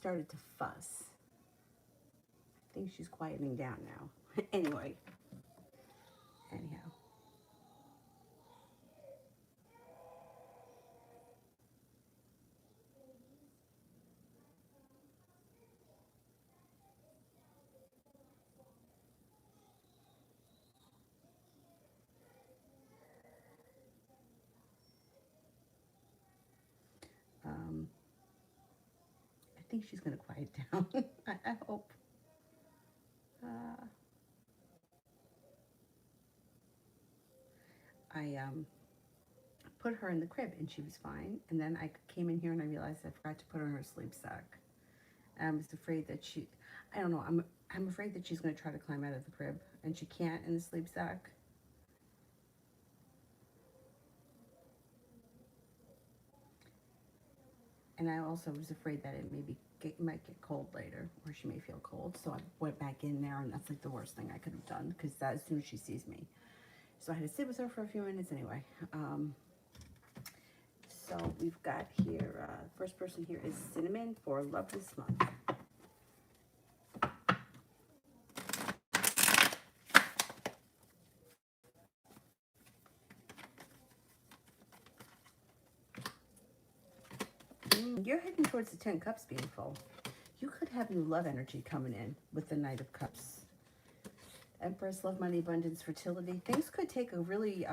started to fuss. I think she's quieting down now. Anyhow. I think she's going to quiet down. I hope. I put her in the crib and she was fine. And then I came in here and I realized I forgot to put her in her sleep sack. And I was afraid that I don't know, I'm afraid that she's going to try to climb out of the crib and she can't in the sleep sack. And I also was afraid that it might get cold later, or she may feel cold. So I went back in there, and that's like the worst thing I could have done, because as soon as she sees me. So I had to sit with her for a few minutes anyway. So we've got here, first person here is Cinnamon for Love This Month. You're heading towards the 10 Cups being full. You could have new love energy coming in with the Knight of Cups. Empress, love, money, abundance, fertility. Things could take a really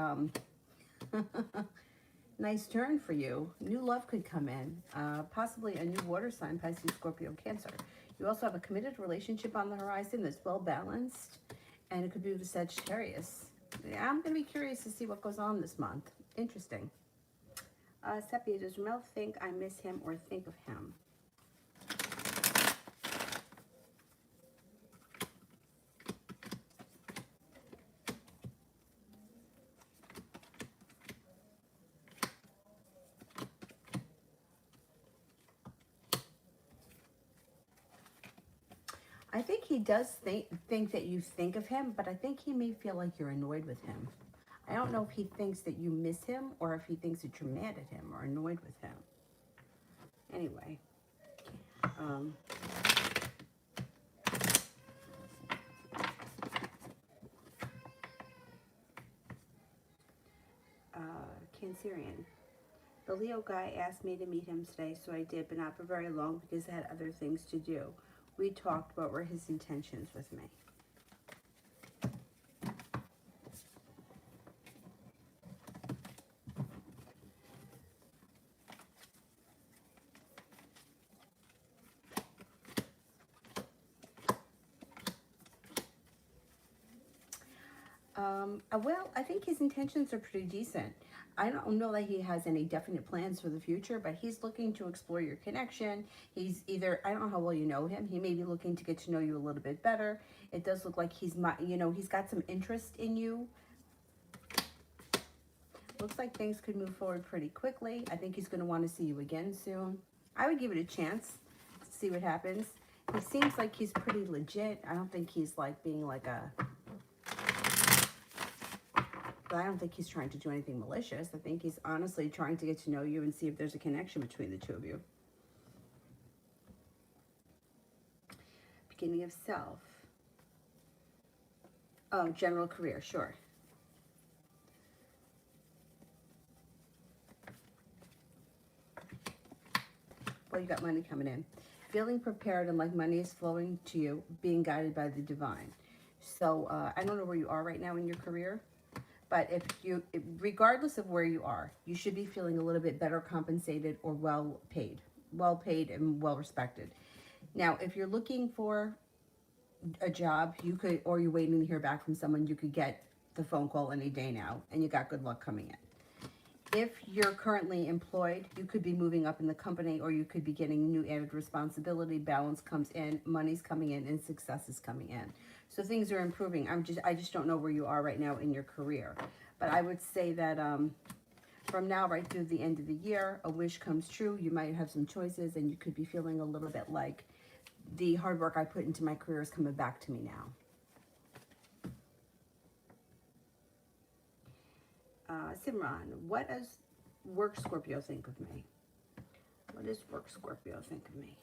nice turn for you. New love could come in. Possibly a new water sign, Pisces, Scorpio, Cancer. You also have a committed relationship on the horizon that's well balanced. And it could be with Sagittarius. I'm going to be curious to see what goes on this month. Interesting. Sepia, does Mel think I miss him or think of him? I think he does think that you think of him, but I think he may feel like you're annoyed with him. I don't know if he thinks that you miss him or if he thinks that you're mad at him or annoyed with him. Anyway. Cancerian. The Leo guy asked me to meet him today, so I did, but not for very long because I had other things to do. We talked about what were his intentions with me. Well, I think his intentions are pretty decent. I don't know that he has any definite plans for the future, but he's looking to explore your connection. He's either, I don't know how well you know him, he may be looking to get to know you a little bit better. It does look like he's got some interest in you. Looks like things could move forward pretty quickly. I think he's going to want to see you again soon. I would give it a chance to see what happens. He seems like he's pretty legit. I don't think he's like being like but I don't think he's trying to do anything malicious. I think he's honestly trying to get to know you and see if there's a connection between the two of you. Beginning of self. Oh, general career, sure. Well, you got money coming in. Feeling prepared and like money is flowing to you, being guided by the divine. So I don't know where you are right now in your career. But regardless of where you are, you should be feeling a little bit better compensated or well paid and well respected. Now, if you're looking for a job, or you're waiting to hear back from someone, you could get the phone call any day now, and you got good luck coming in. If you're currently employed, you could be moving up in the company, or you could be getting new added responsibility, balance comes in, money's coming in, and success is coming in. So things are improving. I just don't know where you are right now in your career. But I would say that from now right through the end of the year, a wish comes true. You might have some choices, and you could be feeling a little bit like the hard work I put into my career is coming back to me now. Simran, what does work Scorpio think of me? What does work Scorpio think of me?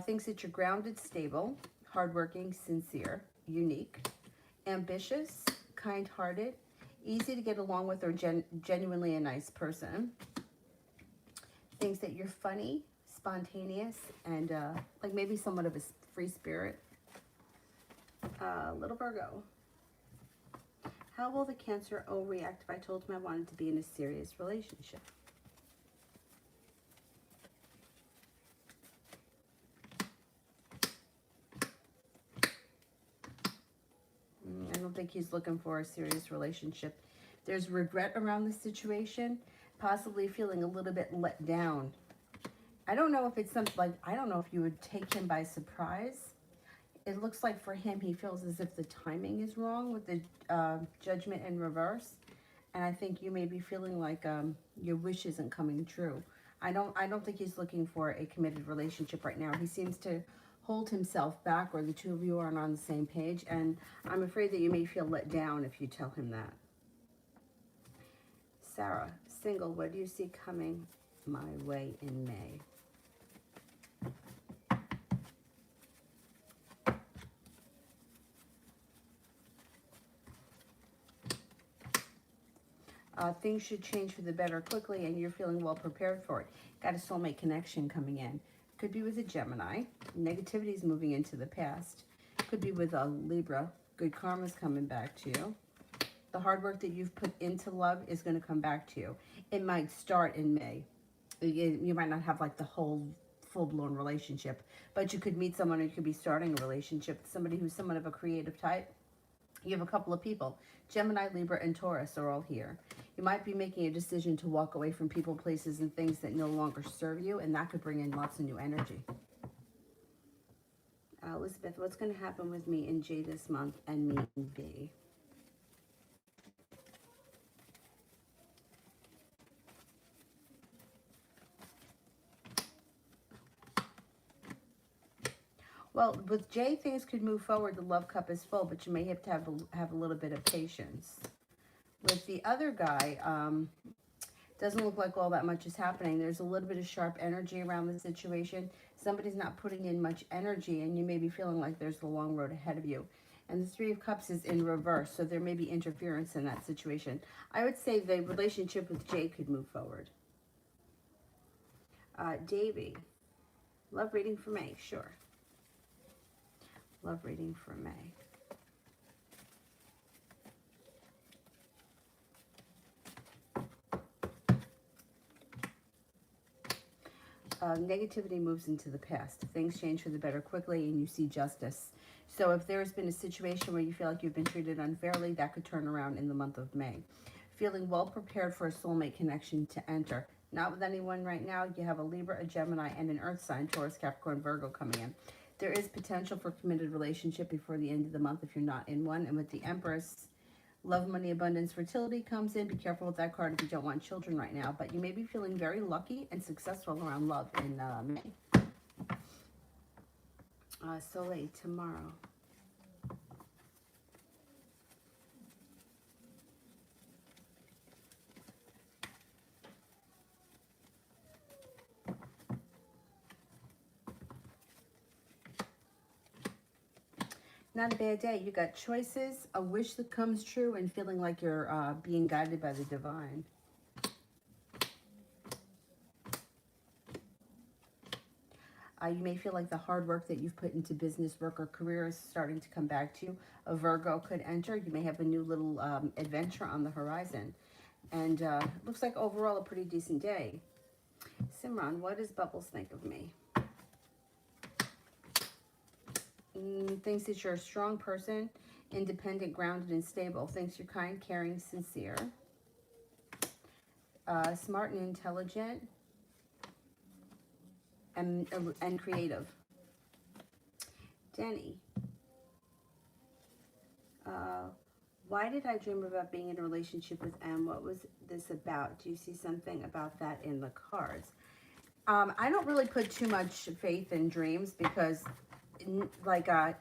Thinks that you're grounded, stable, hardworking, sincere, unique, ambitious, kind-hearted, easy to get along with, or genuinely a nice person. Thinks that you're funny, spontaneous, and like maybe somewhat of a free spirit. Little Virgo. How will the Cancer O react if I told him I wanted to be in a serious relationship? I don't think he's looking for a serious relationship. There's regret around the situation, possibly feeling a little bit let down. I don't know if it's something like, I don't know if you would take him by surprise. It looks like for him, he feels as if the timing is wrong with the Judgment in reverse. And I think you may be feeling like your wish isn't coming true. I don't think he's looking for a committed relationship right now. He seems to hold himself back, or the two of you aren't on the same page. And I'm afraid that you may feel let down if you tell him that. Sarah, single, what do you see coming my way in May? Things should change for the better quickly, and you're feeling well prepared for it. Got a soulmate connection coming in. Could be with a Gemini. Negativity is moving into the past. Could be with a Libra. Good karma's coming back to you. The hard work that you've put into love is going to come back to you. It might start in May. You might not have like the whole full-blown relationship, but you could meet someone, or you could be starting a relationship with somebody who's somewhat of a creative type. You have a couple of people. Gemini, Libra, and Taurus are all here. You might be making a decision to walk away from people, places, and things that no longer serve you, and that could bring in lots of new energy. Elizabeth, what's going to happen with me and J this month, and me and B? Well, with J, things could move forward. The love cup is full, but you may have to have a little bit of patience. With the other guy, doesn't look like all that much is happening. There's a little bit of sharp energy around the situation. Somebody's not putting in much energy, and you may be feeling like there's a long road ahead of you. And the Three of Cups is in reverse, so there may be interference in that situation. I would say the relationship with Jay could move forward. Davy, love reading for May, sure. Love reading for May. Negativity moves into the past. Things change for the better quickly, and you see justice. So if there's been a situation where you feel like you've been treated unfairly, that could turn around in the month of May. Feeling well prepared for a soulmate connection to enter. Not with anyone right now. You have a Libra, a Gemini, and an Earth sign, Taurus, Capricorn, Virgo coming in. There is potential for a committed relationship before the end of the month if you're not in one. And with the Empress, love, money, abundance, fertility comes in. Be careful with that card if you don't want children right now. But you may be feeling very lucky and successful around love in May. Soleil, tomorrow. Not a bad day. You got choices, a wish that comes true, and feeling like you're being guided by the divine. You may feel like the hard work that you've put into business, work, or career is starting to come back to you. A Virgo could enter. You may have a new little adventure on the horizon. And looks like overall a pretty decent day. Simran, what does Bubbles think of me? Thinks that you're a strong person, independent, grounded, and stable. Thinks you're kind, caring, sincere, smart and intelligent, and creative. Denny, why did I dream about being in a relationship with M? What was this about? Do you see something about that in the cards? I don't really put too much faith in dreams because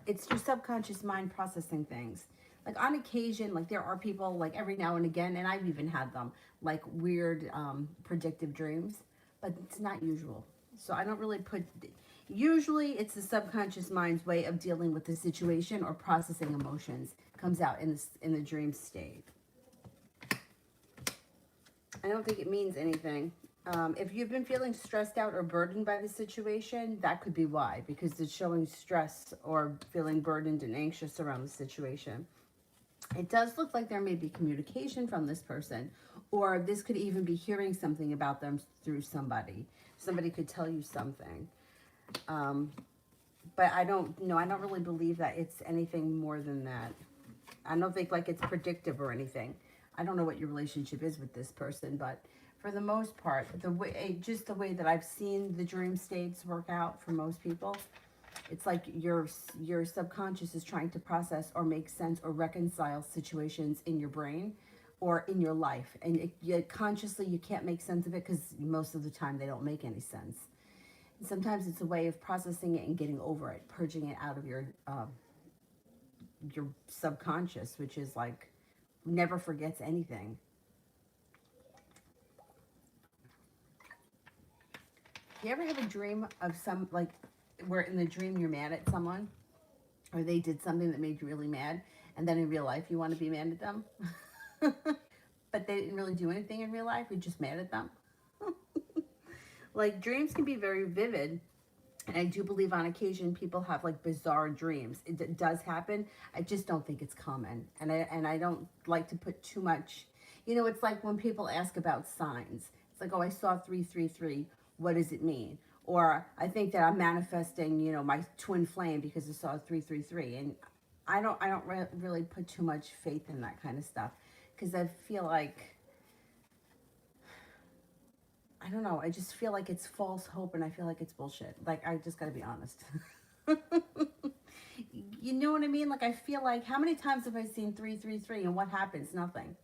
it's your subconscious mind processing things. Like on occasion, like there are people like every now and again, and I've even had them, like weird predictive dreams, but it's not usual. So I don't really put, Usually it's the subconscious mind's way of dealing with the situation or processing emotions. Comes out in the dream state. I don't think it means anything. If you've been feeling stressed out or burdened by the situation, that could be why, because it's showing stress or feeling burdened and anxious around the situation. It does look like there may be communication from this person, or this could even be hearing something about them through somebody. Somebody could tell you something. But I don't know. I don't really believe that it's anything more than that. I don't think like it's predictive or anything. I don't know what your relationship is with this person, but for the most part, just the way that I've seen the dream states work out for most people, it's like your subconscious is trying to process or make sense or reconcile situations in your brain or in your life, and consciously you can't make sense of it because most of the time they don't make any sense. And sometimes it's a way of processing it and getting over it, purging it out of your subconscious, which is like never forgets anything. You ever have a dream of some, like, where in the dream you're mad at someone or they did something that made you really mad, and then in real life you want to be mad at them? But they didn't really do anything in real life, you're just mad at them? Like, dreams can be very vivid. And I do believe on occasion people have like bizarre dreams. It does happen. I just don't think it's common. And I don't like to put too much, it's like when people ask about signs. It's like, oh, I saw 333. What does it mean? Or I think that I'm manifesting, my twin flame because I saw 333. And I don't really put too much faith in that kind of stuff, because I feel like, I don't know. I just feel like it's false hope, and I feel like it's bullshit. Like, I just gotta be honest. You know what I mean? Like, I feel like, how many times have I seen 333 and what happens? Nothing.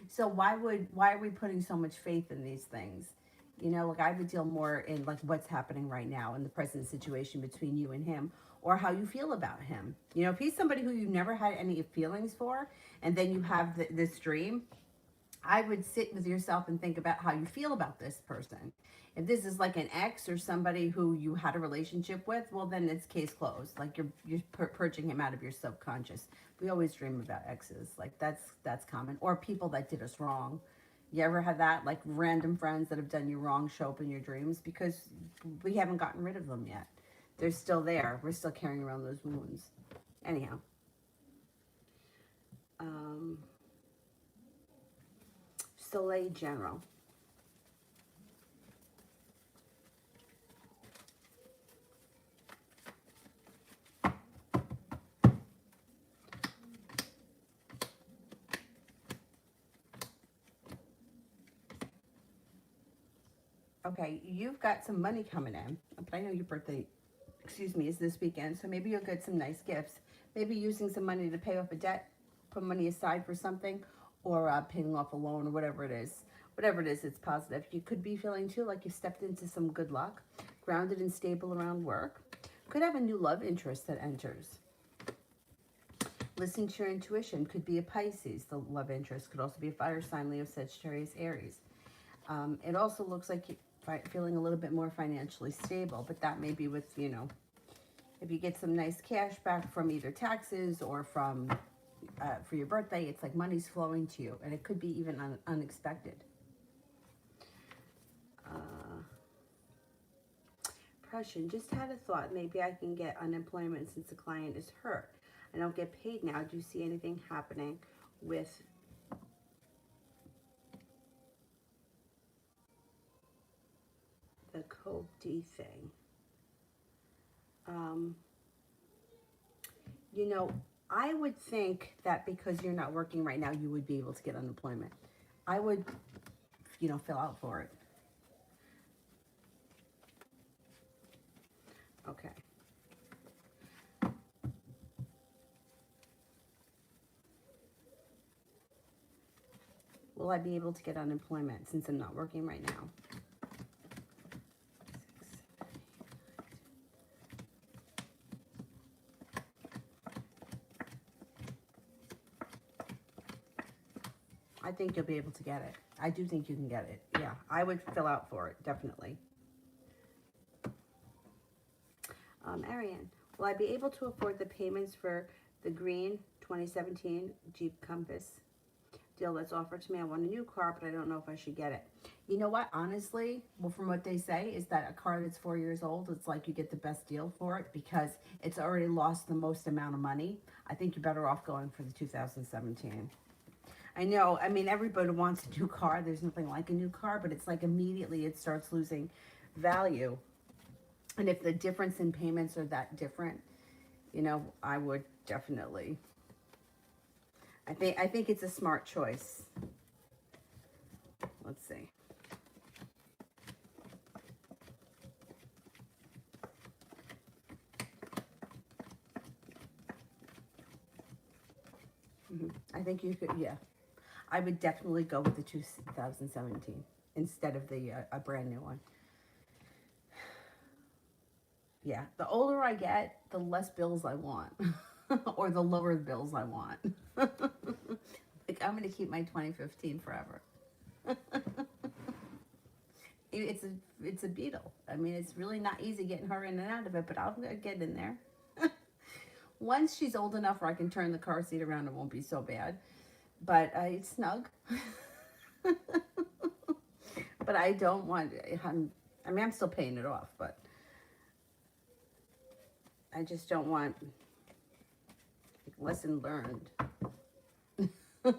So why are we putting so much faith in these things? Like, I would deal more in like what's happening right now in the present situation between you and him, or how you feel about him. If he's somebody who you never had any feelings for, and then you have this dream, I would sit with yourself and think about how you feel about this person. If this is like an ex or somebody who you had a relationship with, well, then it's case closed. Like, you're purging him out of your subconscious. We always dream about exes. Like, that's common. Or people that did us wrong. You ever had that? Like, random friends that have done you wrong show up in your dreams because we haven't gotten rid of them yet. They're still there. We're still carrying around those wounds. Anyhow. Soleil General. Okay, you've got some money coming in, but I know your birthday, is this weekend, so maybe you'll get some nice gifts. Maybe using some money to pay off a debt, put money aside for something, or paying off a loan, or whatever it is. Whatever it is, it's positive. You could be feeling too like you stepped into some good luck, grounded and stable around work. Could have a new love interest that enters. Listen to your intuition. Could be a Pisces, the love interest. Could also be a fire sign, Leo, Sagittarius, Aries. It also looks like you're feeling a little bit more financially stable, but that may be with, if you get some nice cash back from either taxes or from, for your birthday, it's like money's flowing to you, and it could be even unexpected. Depression. Just had a thought. Maybe I can get unemployment since the client is hurt. I don't get paid now. Do you see anything happening with the Code D thing? I would think that because you're not working right now, you would be able to get unemployment. I would, fill out for it. Okay. Will I be able to get unemployment since I'm not working right now? I think you'll be able to get it. I do think you can get it. Yeah, I would fill out for it, definitely. Arian, will I be able to afford the payments for the green 2017 Jeep Compass deal that's offered to me? I want a new car, but I don't know if I should get it. You know what? Honestly, well, from what they say is that a car that's 4 years old, it's like you get the best deal for it because it's already lost the most amount of money. I think you're better off going for the 2017. I know, I mean, everybody wants a new car. There's nothing like a new car, but it's like immediately it starts losing value. And if the difference in payments are that different, you know, I would definitely, I think it's a smart choice. Let's see. I think you could, yeah. I would definitely go with the 2017 instead of the a brand new one. Yeah, the older I get, the less bills I want, or the lower the bills I want. Like I'm gonna keep my 2015 forever. It's a Beetle. I mean, it's really not easy getting her in and out of it, but I'll get in there. Once she's old enough where I can turn the car seat around, it won't be so bad. But it's snug. But I don't want. I mean, I'm still paying it off, but I just don't want. Lesson learned. I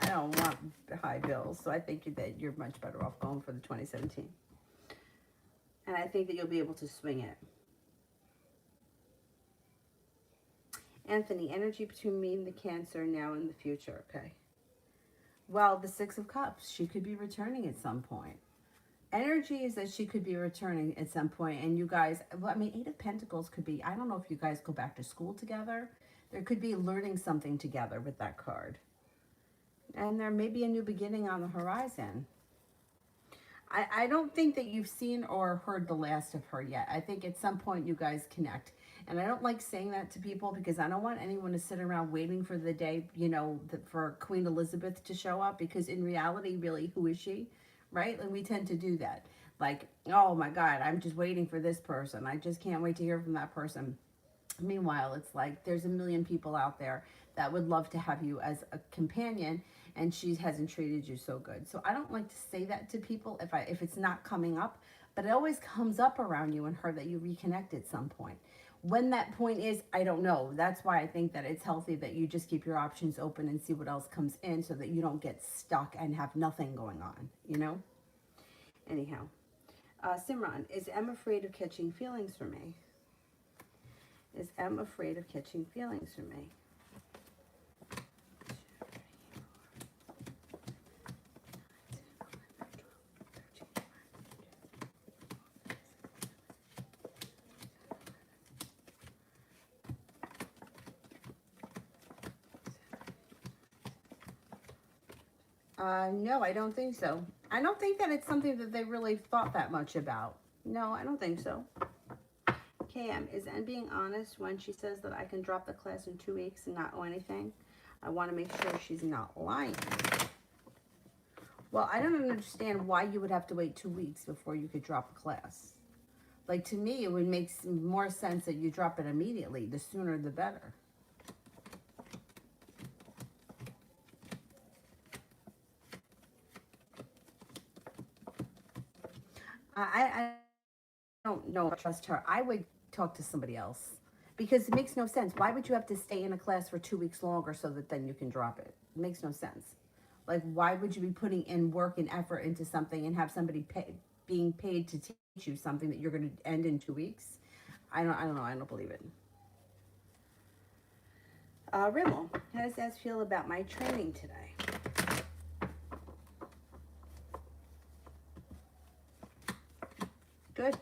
don't want high bills, so I think that you're much better off going for the 2017. And I think that you'll be able to swing it. Anthony, energy between me and the Cancer now and the future. Okay. Well, the Six of Cups, she could be returning at some point. Energy is that she could be returning at some point, and you guys, well, I mean, Eight of Pentacles could be, I don't know if you guys go back to school together. There could be learning something together with that card. And there may be a new beginning on the horizon. I don't think that you've seen or heard the last of her yet. I think at some point you guys connect. And I don't like saying that to people because I don't want anyone to sit around waiting for the day, you know, for Queen Elizabeth to show up. Because in reality, really, who is she? Right? And we tend to do that. Like, oh my God, I'm just waiting for this person. I just can't wait to hear from that person. Meanwhile, it's like there's a million people out there that would love to have you as a companion, and she hasn't treated you so good. So I don't like to say that to people if it's not coming up, but it always comes up around you and her that you reconnect at some point. When that point is, I don't know. That's why I think that it's healthy that you just keep your options open and see what else comes in so that you don't get stuck and have nothing going on, you know? Anyhow, Simran, is M afraid of catching feelings for me? Is M afraid of catching feelings from me? No, I don't think so. I don't think that it's something that they really thought that much about. No, I don't think so. Cam, is N being honest when she says that I can drop the class in 2 weeks and not owe anything? I want to make sure she's not lying. Well, I don't understand why you would have to wait 2 weeks before you could drop a class. Like, to me, it would make more sense that you drop it immediately. The sooner, the better. I don't know if I trust her. I would talk to somebody else because it makes no sense. Why would you have to stay in a class for 2 weeks longer so that then you can drop it? It makes no sense. Like, why would you be putting in work and effort into something and have somebody being paid to teach you something that you're going to end in 2 weeks? I don't know. I don't believe it. Rimmel, how does that feel about my training today? Good.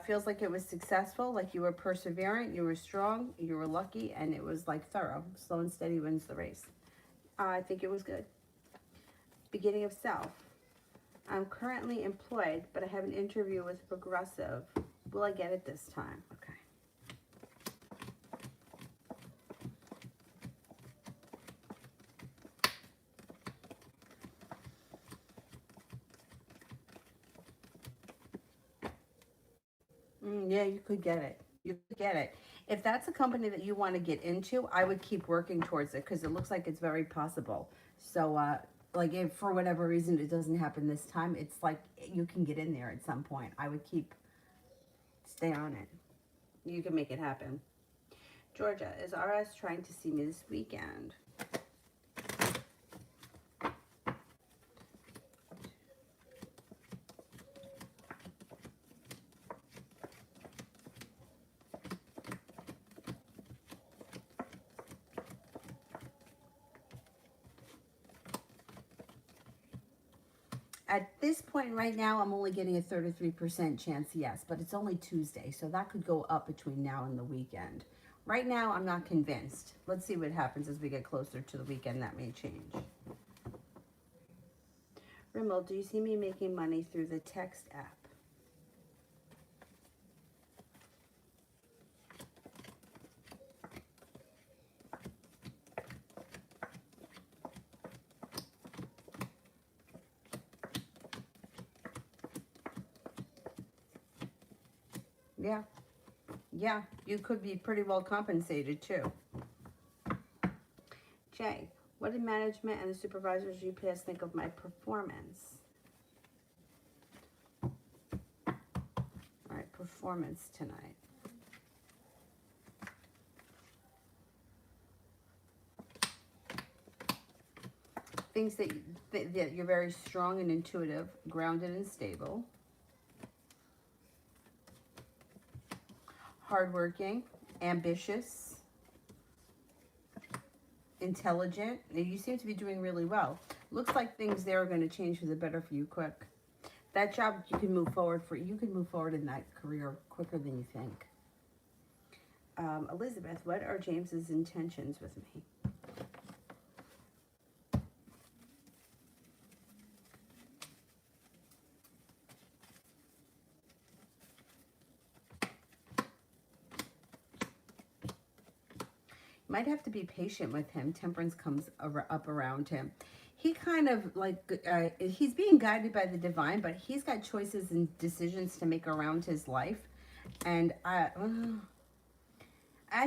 Feels like it was successful, like you were perseverant, you were strong, you were lucky, and it was like thorough. Slow and steady wins the race. I think it was good. Beginning of self. I'm currently employed, but I have an interview with Progressive. Will I get it this time? Okay. Yeah, you could get it. You could get it. If that's a company that you want to get into, I would keep working towards it because it looks like it's very possible. So, like if for whatever reason it doesn't happen this time, it's like you can get in there at some point. I would stay on it. You can make it happen. Georgia, is RS trying to see me this weekend? At this point right now, I'm only getting a 33% chance yes, but it's only Tuesday, so that could go up between now and the weekend. Right now, I'm not convinced. Let's see what happens as we get closer to the weekend. That may change. Rimmel, do you see me making money through the text app? Yeah. Yeah, you could be pretty well compensated too. Jay, what did management and the supervisors UPS think of my performance? All right, performance tonight. Thinks that you're very strong and intuitive, grounded and stable, hardworking, ambitious, intelligent. You seem to be doing really well. Looks like things there are going to change for the better for you quick. That job you can move forward for. You can move forward in that career quicker than you think. Elizabeth, what are James's intentions with me? Might have to be patient with him. Temperance comes up around him. He kind of like, he's being guided by the divine, but he's got choices and decisions to make around his life. And I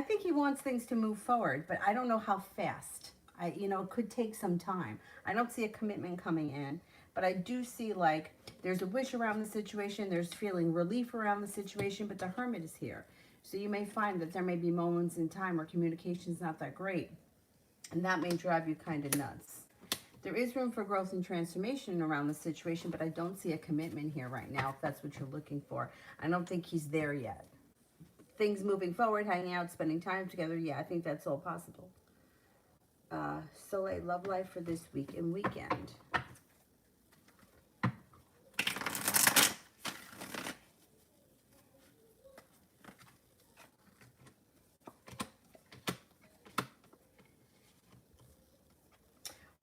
think he wants things to move forward, but I don't know how fast. It could take some time. I don't see a commitment coming in, but I do see like there's a wish around the situation. There's feeling relief around the situation, but the Hermit is here. So you may find that there may be moments in time where communication is not that great, and that may drive you kind of nuts. There is room for growth and transformation around the situation, but I don't see a commitment here right now, if that's what you're looking for. I don't think he's there yet. Things moving forward, hanging out, spending time together, yeah, I think that's all possible. Soleil, love life for this week and weekend.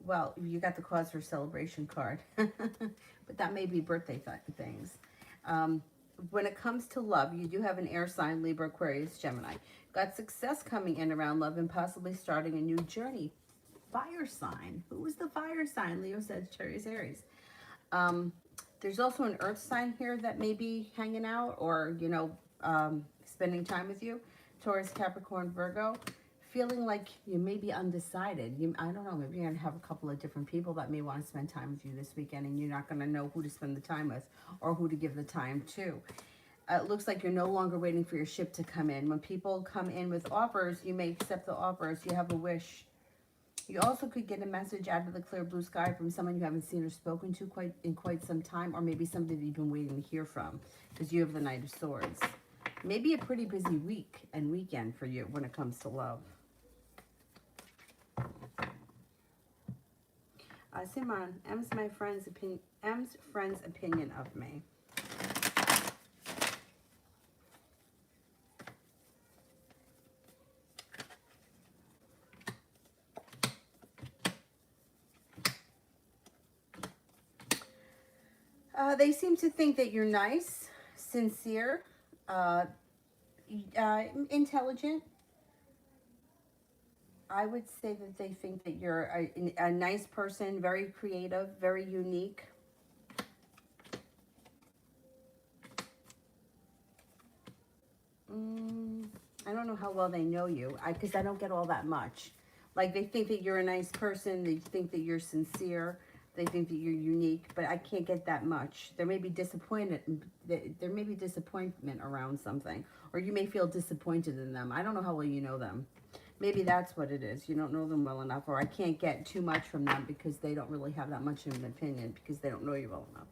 Well, you got the cause for celebration card, but that may be birthday things. When it comes to love, you do have an air sign, Libra, Aquarius, Gemini. Got success coming in around love and possibly starting a new journey. Fire sign. Who was the fire sign? Leo, Sagittarius, Aries. There's also an earth sign here that may be hanging out or, spending time with you. Taurus, Capricorn, Virgo. Feeling like you may be undecided. I don't know, maybe you're going to have a couple of different people that may want to spend time with you this weekend, and you're not going to know who to spend the time with or who to give the time to. It looks like you're no longer waiting for your ship to come in. When people come in with offers, you may accept the offers. You have a wish. You also could get a message out of the clear blue sky from someone you haven't seen or spoken to in quite some time, or maybe somebody that you've been waiting to hear from, because you have the Knight of Swords. Maybe a pretty busy week and weekend for you when it comes to love. Simon, M's friend's opinion of me. They seem to think that you're nice, sincere, intelligent. I would say that they think that you're a nice person, very creative, very unique. know how well they know you, because I don't get all that much. Like, they think that you're a nice person, they think that you're sincere, they think that you're unique, but I can't get that much. There may be disappointment around something, or you may feel disappointed in them. I don't know how well you know them. Maybe that's what it is. You don't know them well enough, or I can't get too much from them because they don't really have that much of an opinion because they don't know you well enough.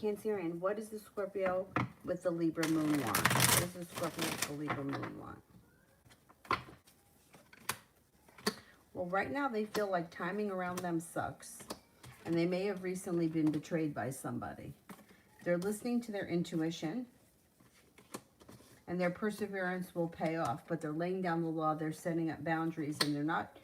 Cancerian, what does the Scorpio with the Libra moon want? What does the Scorpio with the Libra moon want? Well, right now they feel like timing around them sucks, and they may have recently been betrayed by somebody. They're listening to their intuition, and their perseverance will pay off, but they're laying down the law, they're setting up boundaries, and they're not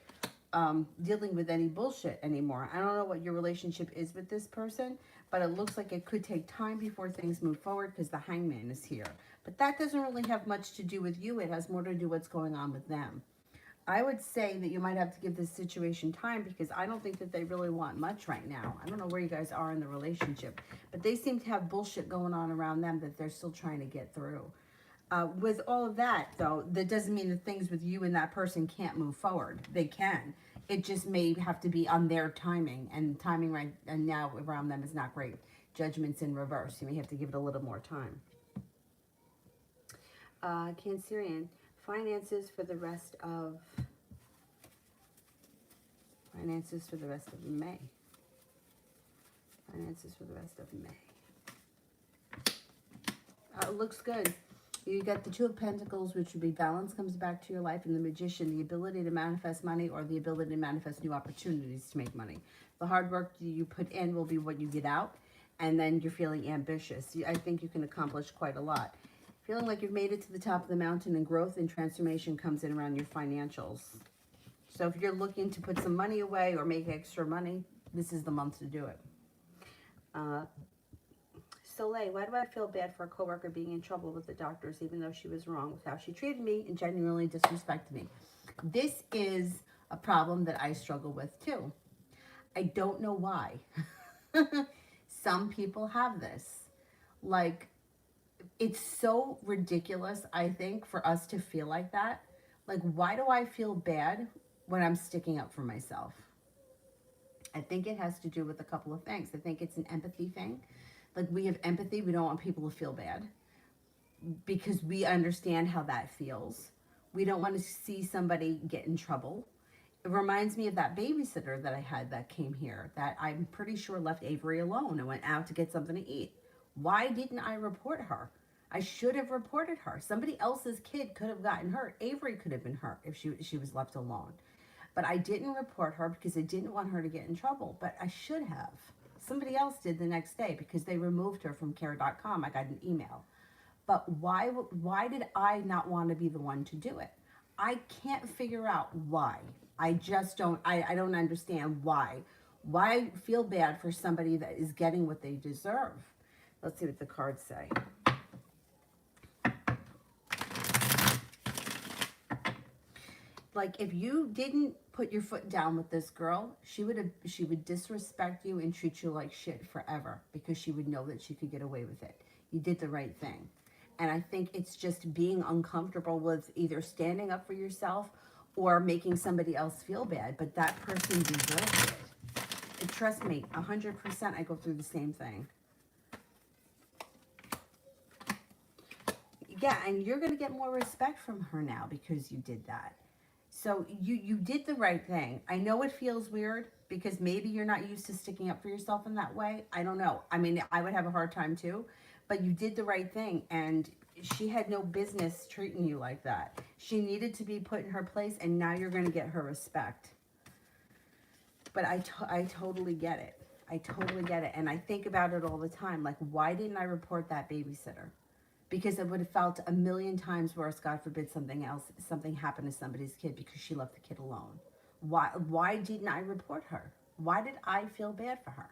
dealing with any bullshit anymore. I don't know what your relationship is with this person, but it looks like it could take time before things move forward because the Hangman is here. But that doesn't really have much to do with you. It has more to do with what's going on with them. I would say that you might have to give this situation time because I don't think that they really want much right now. I don't know where you guys are in the relationship, but they seem to have bullshit going on around them that they're still trying to get through. With all of that, though, that doesn't mean that things with you and that person can't move forward. They can. It just may have to be on their timing, and timing right and now around them is not great. Judgment's in reverse. You may have to give it a little more time. Cancerian, finances for the rest of May. Finances for the rest of May. It looks good. You got the Two of Pentacles, which would be balance comes back to your life, and the Magician, the ability to manifest money or the ability to manifest new opportunities to make money. The hard work you put in will be what you get out, and then you're feeling ambitious. I think you can accomplish quite a lot. Feeling like you've made it to the top of the mountain, and growth and transformation comes in around your financials. So if you're looking to put some money away or make extra money, this is the month to do it. Soleil, why do I feel bad for a coworker being in trouble with the doctors even though she was wrong with how she treated me and genuinely disrespected me? This is a problem that I struggle with too. I don't know why. Some people have this. Like, it's so ridiculous, I think, for us to feel like that. Like, why do I feel bad when I'm sticking up for myself? I think it has to do with a couple of things. I think it's an empathy thing. Like, we have empathy. We don't want people to feel bad because we understand how that feels. We don't want to see somebody get in trouble. It reminds me of that babysitter that I had that came here that I'm pretty sure left Avery alone and went out to get something to eat. Why didn't I report her? I should have reported her. Somebody else's kid could have gotten hurt. Avery could have been hurt if she was left alone. But I didn't report her because I didn't want her to get in trouble. But I should have. Somebody else did the next day because they removed her from care.com. I got an email. But why did I not want to be the one to do it? I can't figure out why. I just don't, I don't understand why. Why feel bad for somebody that is getting what they deserve? Let's see what the cards say. Like, if you didn't put your foot down with this girl, she would disrespect you and treat you like shit forever because she would know that she could get away with it. You did the right thing. And I think it's just being uncomfortable with either standing up for yourself or making somebody else feel bad. But that person deserves it. And trust me, 100% I go through the same thing. Yeah, and you're going to get more respect from her now because you did that. So you did the right thing. I know it feels weird because maybe you're not used to sticking up for yourself in that way. I don't know. I mean, I would have a hard time too, but you did the right thing. And she had no business treating you like that. She needed to be put in her place, and now you're going to get her respect. But I totally get it. I totally get it. And I think about it all the time. Like, why didn't I report that babysitter? Because it would have felt a million times worse, God forbid something happened to somebody's kid because she left the kid alone. Why didn't I report her? Why did I feel bad for her?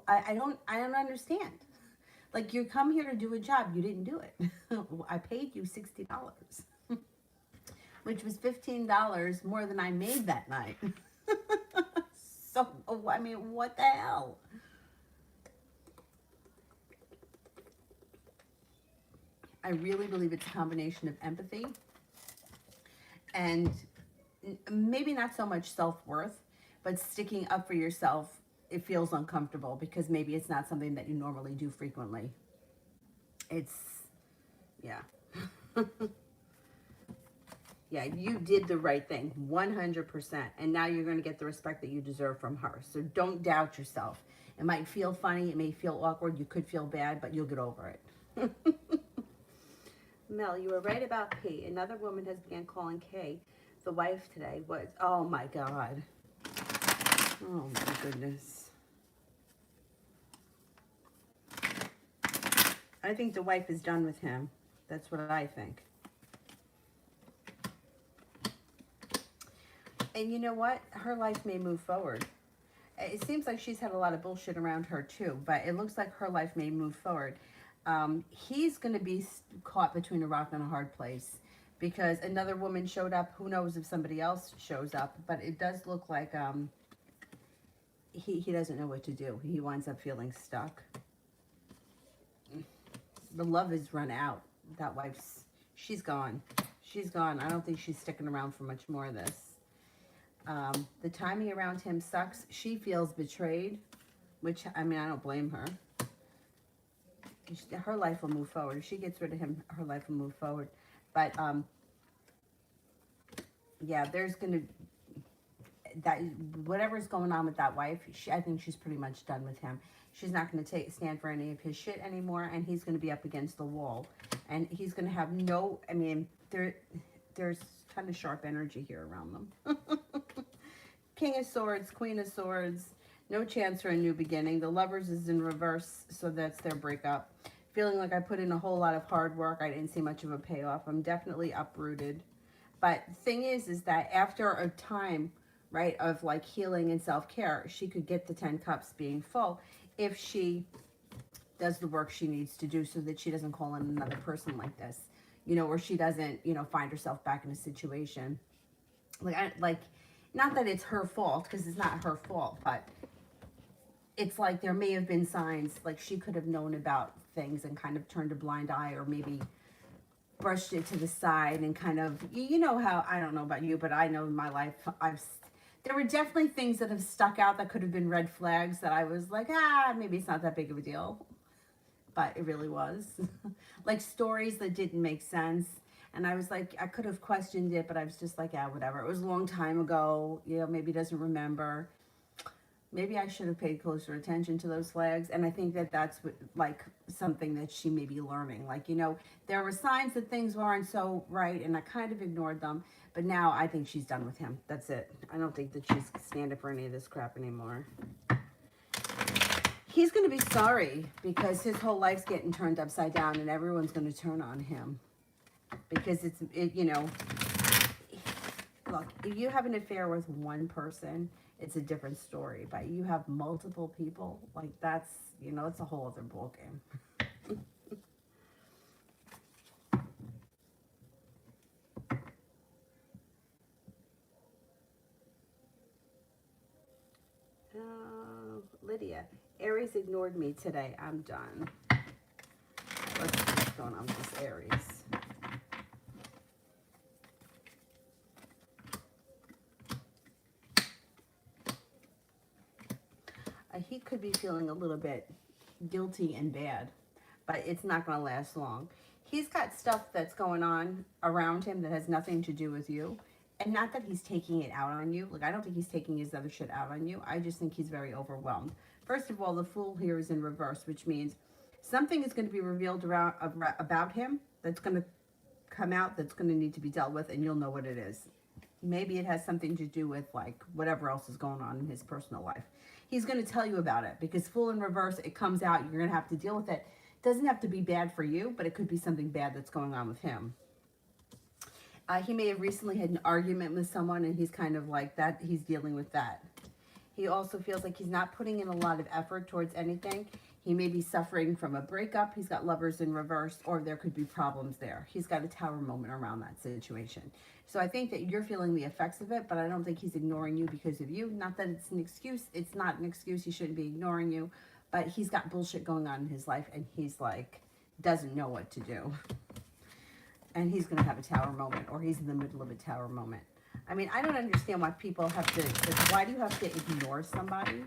I don't understand. Like, you come here to do a job, you didn't do it. I paid you $60, which was $15 more than I made that night. So, I mean, what the hell? I really believe it's a combination of empathy and maybe not so much self-worth, but sticking up for yourself. It feels uncomfortable because maybe it's not something that you normally do frequently. It's, yeah. Yeah, you did the right thing, 100%. And now you're going to get the respect that you deserve from her. So don't doubt yourself. It might feel funny. It may feel awkward. You could feel bad, but you'll get over it. Mel, you were right about P. Another woman has began calling Kay, the wife, today. Was, oh my God. Oh my goodness. I think the wife is done with him. That's what I think. And you know what? Her life may move forward. It seems like she's had a lot of bullshit around her too, but it looks like her life may move forward. He's going to be caught between a rock and a hard place because another woman showed up. Who knows if somebody else shows up, but it does look like he doesn't know what to do. He winds up feeling stuck. The love is run out. That wife's, she's gone. She's gone. I don't think she's sticking around for much more of this. The timing around him sucks. She feels betrayed, which, I mean, I don't blame her. Her life will move forward. If she gets rid of him, her life will move forward. But, yeah, there's going to, that whatever's going on with that wife, I think she's pretty much done with him. She's not going to stand for any of his shit anymore, and he's going to be up against the wall. And he's going to have no, I mean, there's kind of sharp energy here around them. King of Swords, Queen of Swords, no chance for a new beginning. The Lovers is in reverse, so that's their breakup. Feeling like I put in a whole lot of hard work. I didn't see much of a payoff. I'm definitely uprooted. But the thing is that after a time, right, of like healing and self-care, she could get the 10 cups being full if she does the work she needs to do so that she doesn't call in another person like this, you know, or she doesn't, you know, find herself back in a situation. Like, not that it's her fault, because it's not her fault, but it's like there may have been signs, like she could have known about things and kind of turned a blind eye, or maybe brushed it to the side and kind of, you know how, I don't know about you, but I know in my life, there were definitely things that have stuck out that could have been red flags that I was like, maybe it's not that big of a deal. But it really was. Like stories that didn't make sense. And I was like, I could have questioned it, but I was just like, yeah, whatever. It was a long time ago. You know, maybe doesn't remember. Maybe I should have paid closer attention to those flags. And I think that that's what, like something that she may be learning. Like, you know, there were signs that things weren't so right, and I kind of ignored them. But now I think she's done with him. That's it. I don't think that she's standing for any of this crap anymore. He's going to be sorry because his whole life's getting turned upside down, and everyone's going to turn on him. Because you know, look, if you have an affair with one person, it's a different story. But you have multiple people, like that's, you know, it's a whole other ballgame. Lydia, Aries ignored me today. I'm done. Let's see what's going on with this Aries. He could be feeling a little bit guilty and bad, but it's not going to last long. He's got stuff that's going on around him that has nothing to do with you. And not that he's taking it out on you. Like, I don't think he's taking his other shit out on you. I just think he's very overwhelmed. First of all, the Fool here is in reverse, which means something is going to be revealed about him that's going to come out that's going to need to be dealt with, and you'll know what it is. Maybe it has something to do with, like, whatever else is going on in his personal life. He's going to tell you about it because Fool in reverse, it comes out. You're going to have to deal with it. It doesn't have to be bad for you, but it could be something bad that's going on with him. He may have recently had an argument with someone, and he's kind of like that. He's dealing with that. He also feels like he's not putting in a lot of effort towards anything. He may be suffering from a breakup. He's got Lovers in reverse, or there could be problems there. He's got a tower moment around that situation. So I think that you're feeling the effects of it, but I don't think he's ignoring you because of you. Not that it's an excuse. It's not an excuse. He shouldn't be ignoring you, but he's got bullshit going on in his life, and he's like doesn't know what to do. And he's going to have a tower moment, or he's in the middle of a tower moment. I mean, I don't understand why people have to, why do you have to ignore somebody?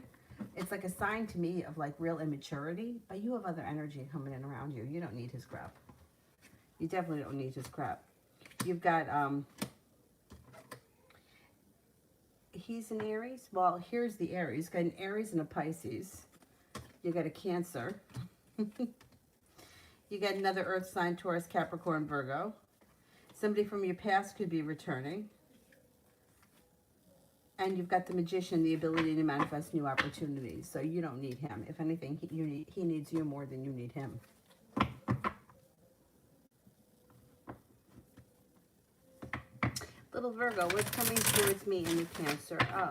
It's like a sign to me of like real immaturity, but you have other energy coming in around you. You don't need his crap. You definitely don't need his crap. You've got, he's an Aries. Well, here's the Aries. Got an Aries and a Pisces. You got a Cancer. You got another Earth sign, Taurus, Capricorn, Virgo. Somebody from your past could be returning. And you've got the Magician, the ability to manifest new opportunities. So you don't need him. If anything, he needs you more than you need him. Little Virgo, what's coming towards me in the Cancer? Oh.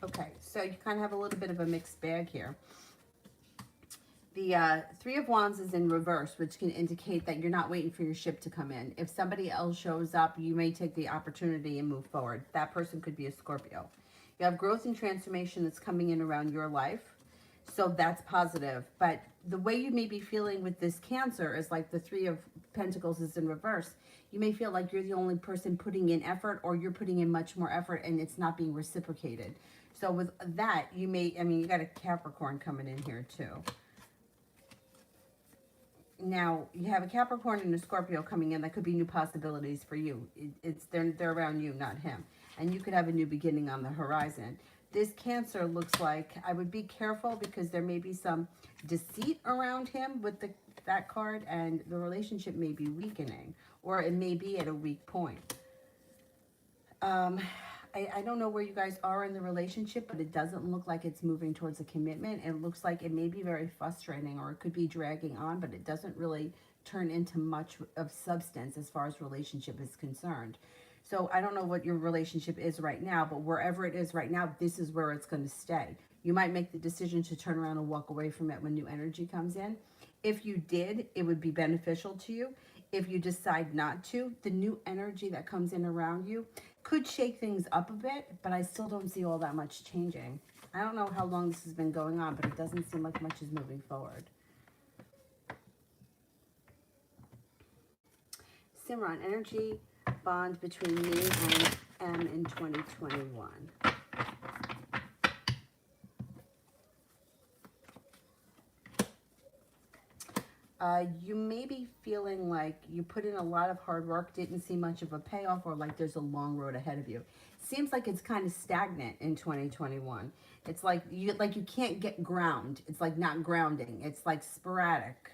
Okay, so you kind of have a little bit of a mixed bag here. The Three of Wands is in reverse, which can indicate that you're not waiting for your ship to come in. If somebody else shows up, you may take the opportunity and move forward. That person could be a Scorpio. You have growth and transformation that's coming in around your life. So that's positive. But the way you may be feeling with this Cancer is like the Three of Pentacles is in reverse. You may feel like you're the only person putting in effort, or you're putting in much more effort and it's not being reciprocated. So with that, you may, I mean, you got a Capricorn coming in here too. Now, you have a Capricorn and a Scorpio coming in. That could be new possibilities for you. They're around you, not him. And you could have a new beginning on the horizon. This Cancer looks like, I would be careful because there may be some deceit around him with that card, and the relationship may be weakening, or it may be at a weak point. I don't know where you guys are in the relationship, but it doesn't look like it's moving towards a commitment. It looks like it may be very frustrating, or it could be dragging on, but it doesn't really turn into much of substance as far as relationship is concerned. So I don't know what your relationship is right now, but wherever it is right now, this is where it's going to stay. You might make the decision to turn around and walk away from it when new energy comes in. If you did, it would be beneficial to you. If you decide not to, the new energy that comes in around you could shake things up a bit, but I still don't see all that much changing. I don't know how long this has been going on, but it doesn't seem like much is moving forward. Simran, energy bond between me and M in 2021. You may be feeling like you put in a lot of hard work, didn't see much of a payoff, or like there's a long road ahead of you. Seems like it's kind of stagnant in 2021. It's like you can't get ground. It's like not grounding. It's like sporadic,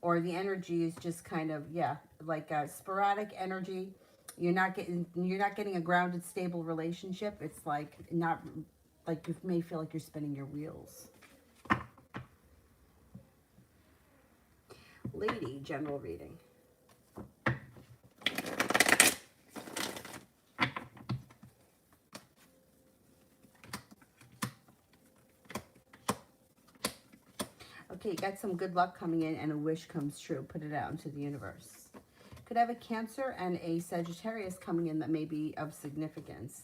or the energy is just kind of, yeah, like a sporadic energy. You're not getting a grounded, stable relationship. It's like not, like you may feel like you're spinning your wheels. Lady, general reading. Okay, you got some good luck coming in and a wish comes true. Put it out into the universe. Could have a Cancer and a Sagittarius coming in that may be of significance.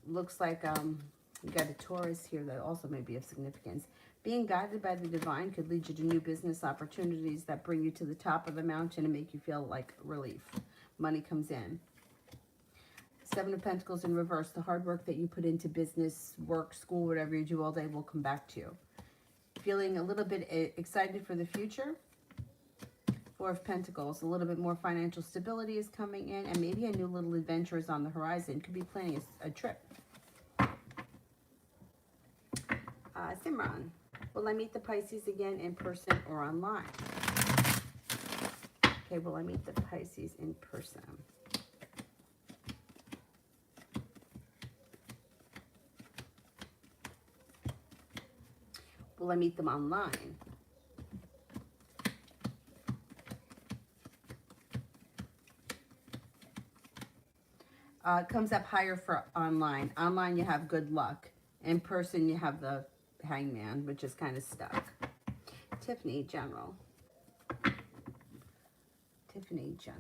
Looks like you got a Taurus here that also may be of significance. Being guided by the divine could lead you to new business opportunities that bring you to the top of the mountain and make you feel like relief. Money comes in. Seven of Pentacles in reverse. The hard work that you put into business, work, school, whatever you do all day will come back to you. Feeling a little bit excited for the future. Four of Pentacles. A little bit more financial stability is coming in, and maybe a new little adventure is on the horizon. Could be planning a trip. Simran, will I meet the Pisces again in person or online? Okay, will I meet the Pisces in person? Will I meet them online? It comes up higher for online. Online, you have good luck. In person, you have the Hangman, which is kind of stuck. Tiffany, general. Tiffany Jen.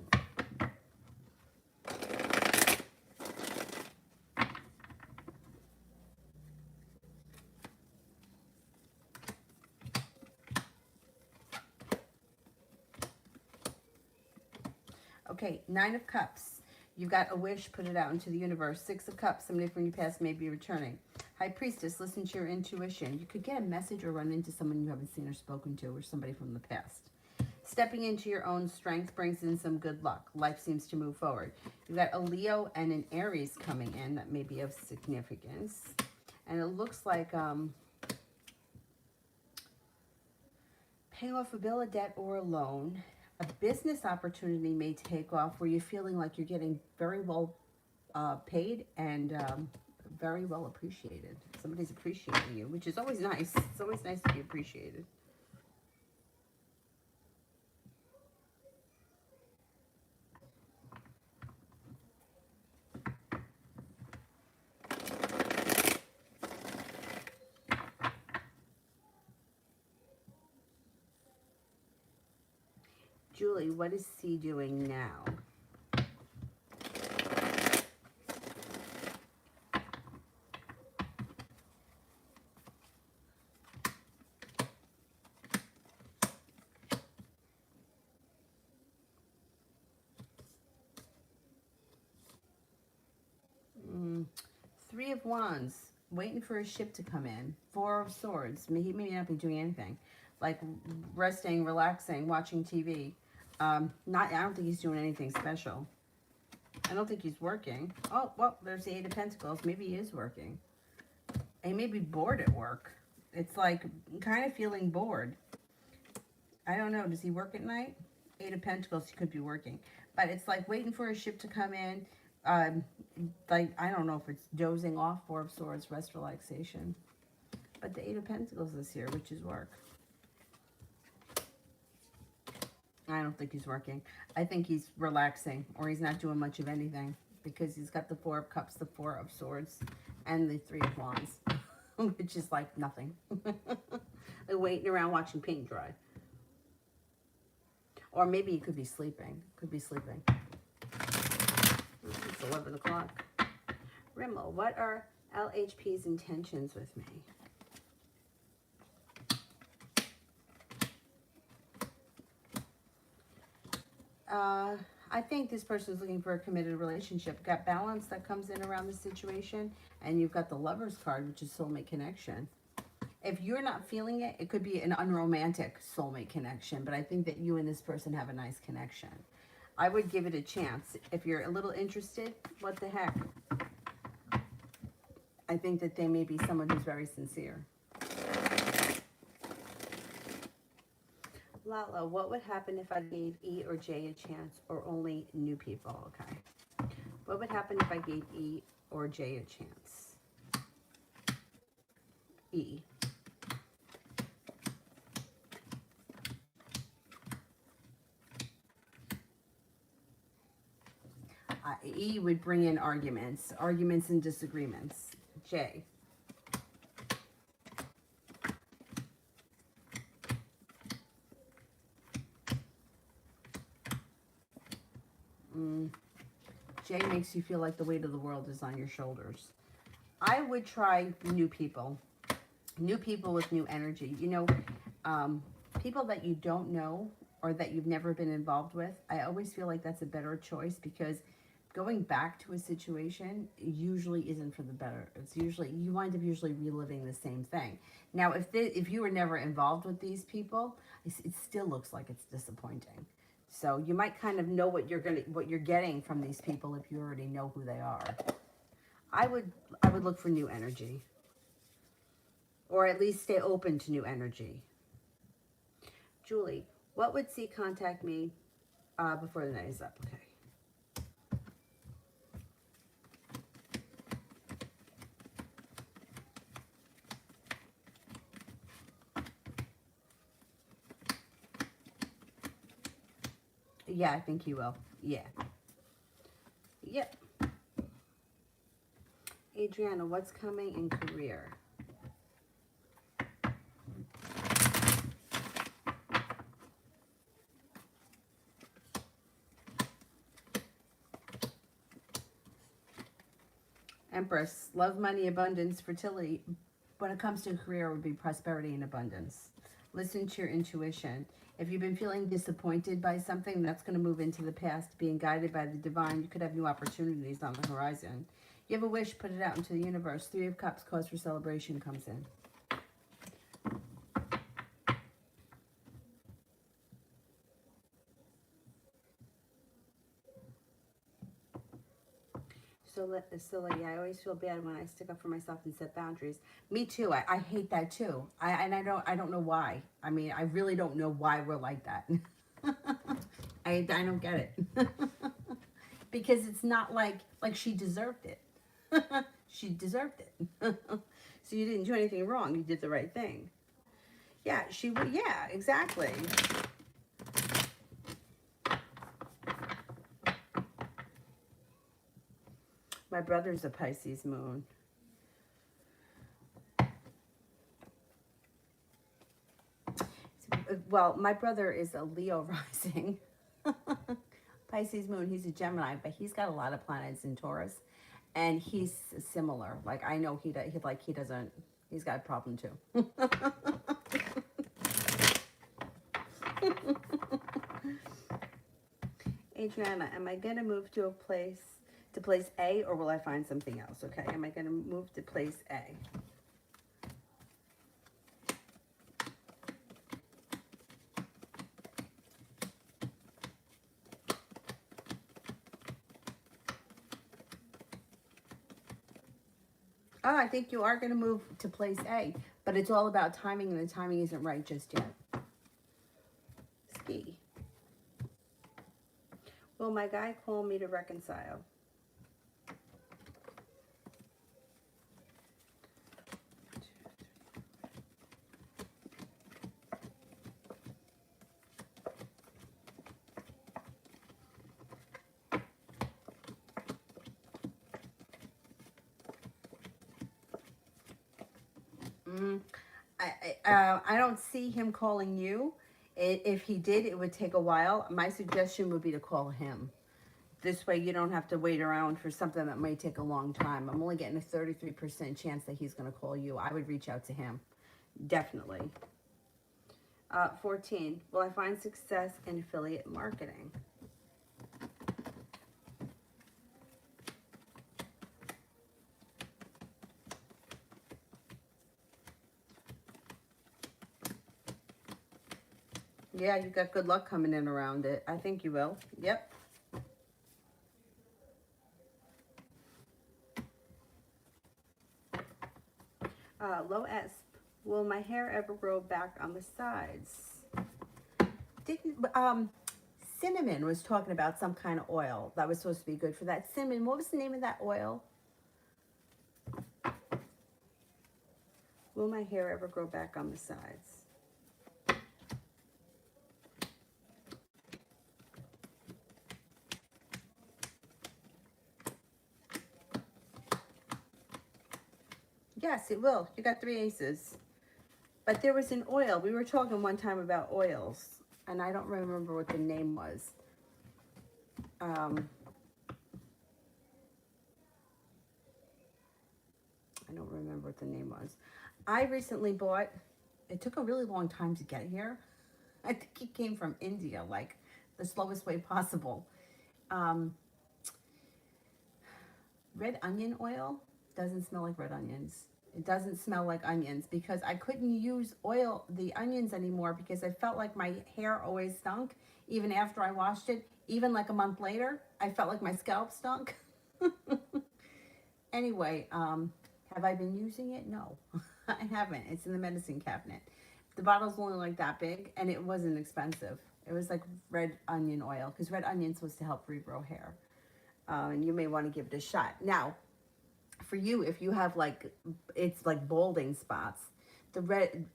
Okay, Nine of Cups. You got a wish, put it out into the universe. Six of Cups, somebody from your past may be returning. High Priestess, listen to your intuition. You could get a message or run into someone you haven't seen or spoken to, or somebody from the past. Stepping into your own strength brings in some good luck. Life seems to move forward. You've got a Leo and an Aries coming in that may be of significance. And it looks like paying off a bill, a debt, or a loan. A business opportunity may take off where you're feeling like you're getting very well paid and very well appreciated. Somebody's appreciating you, which is always nice. It's always nice to be appreciated. Julie, what is C doing now? Three of Wands, waiting for a ship to come in. Four of Swords, he may not be doing anything. Like resting, relaxing, watching TV. I don't think he's doing anything special. I don't think he's working. Oh, well, there's the Eight of Pentacles. Maybe he is working. He may be bored at work. It's like kind of feeling bored. I don't know. Does he work at night? Eight of Pentacles, he could be working. But it's like waiting for a ship to come in. Like, I don't know if it's dozing off. Four of Swords, rest, relaxation. But the Eight of Pentacles is here, which is work. I don't think he's working. I think he's relaxing, or he's not doing much of anything, because he's got the Four of Cups, the Four of Swords, and the Three of Wands, which is like nothing. Like waiting around watching paint dry. Or maybe he could be sleeping. Could be sleeping. It's 11 o'clock. Rimmel, what are LHP's intentions with me? I think this person is looking for a committed relationship. Got balance that comes in around the situation, and you've got the Lover's card, which is soulmate connection. If you're not feeling it, it could be an unromantic soulmate connection, but I think that you and this person have a nice connection. I would give it a chance. If you're a little interested, what the heck? I think that they may be someone who's very sincere. Lala, what would happen if I gave E or J a chance, or only new people? Okay. What would happen if I gave E or J a chance? E. E would bring in arguments and disagreements. J. J makes you feel like the weight of the world is on your shoulders. I would try new people. New people with new energy. You know, people that you don't know or that you've never been involved with, I always feel like that's a better choice, because going back to a situation usually isn't for the better. It's usually, you wind up usually reliving the same thing. Now, if you were never involved with these people, it still looks like it's disappointing. So you might kind of know what you're getting from these people if you already know who they are. I would look for new energy, or at least stay open to new energy. Julie, what would C contact me before the night is up? Okay. Yeah, I think he will. Yeah. Yep. Adriana, what's coming in career? Empress, love, money, abundance, fertility. When it comes to career, it would be prosperity and abundance. Listen to your intuition. If you've been feeling disappointed by something, that's going to move into the past. Being guided by the divine, you could have new opportunities on the horizon. You have a wish, put it out into the universe. Three of Cups, cause for celebration comes in. So yeah, I always feel bad when I stick up for myself and set boundaries. Me too. I hate that too. I don't know why. I mean, I really don't know why we're like that. I don't get it. Because it's not like she deserved it. She deserved it. So you didn't do anything wrong. You did the right thing. Yeah, yeah, exactly. My brother's a Pisces moon. Well, my brother is a Leo rising. Pisces moon, he's a Gemini, but he's got a lot of planets in Taurus. And he's similar. Like, I know he doesn't, he's got a problem too. Adriana, am I going to move to place A, or will I find something else? Okay, am I going to move to place A? Oh, I think you are going to move to place A, but it's all about timing, and the timing isn't right just yet. Ski. Will my guy call me to reconcile? I don't see him calling you. If he did, it would take a while. My suggestion would be to call him. This way you don't have to wait around for something that might take a long time. I'm only getting a 33% chance that he's going to call you. I would reach out to him. Definitely. 14. Will I find success in affiliate marketing? Yeah, you got good luck coming in around it. I think you will. Yep. Low S. Will my hair ever grow back on the sides? Cinnamon was talking about some kind of oil that was supposed to be good for that. Cinnamon, what was the name of that oil? Will my hair ever grow back on the sides? Yes, it will. You got 3 aces. But there was an oil. We were talking one time about oils, and I don't remember what the name was. I don't remember what the name was. I recently bought, it took a really long time to get here. I think it came from India, like the slowest way possible. Red onion oil doesn't smell like red onions. It doesn't smell like onions because I couldn't use the onions anymore because I felt like my hair always stunk. Even after I washed it, even like a month later, I felt like my scalp stunk. Anyway, have I been using it? No, I haven't. It's in the medicine cabinet. The bottle's only like that big, and it wasn't expensive. It was like red onion oil because red onion's supposed to help regrow hair. And you may want to give it a shot. Now, for you, if you have it's like balding spots, the red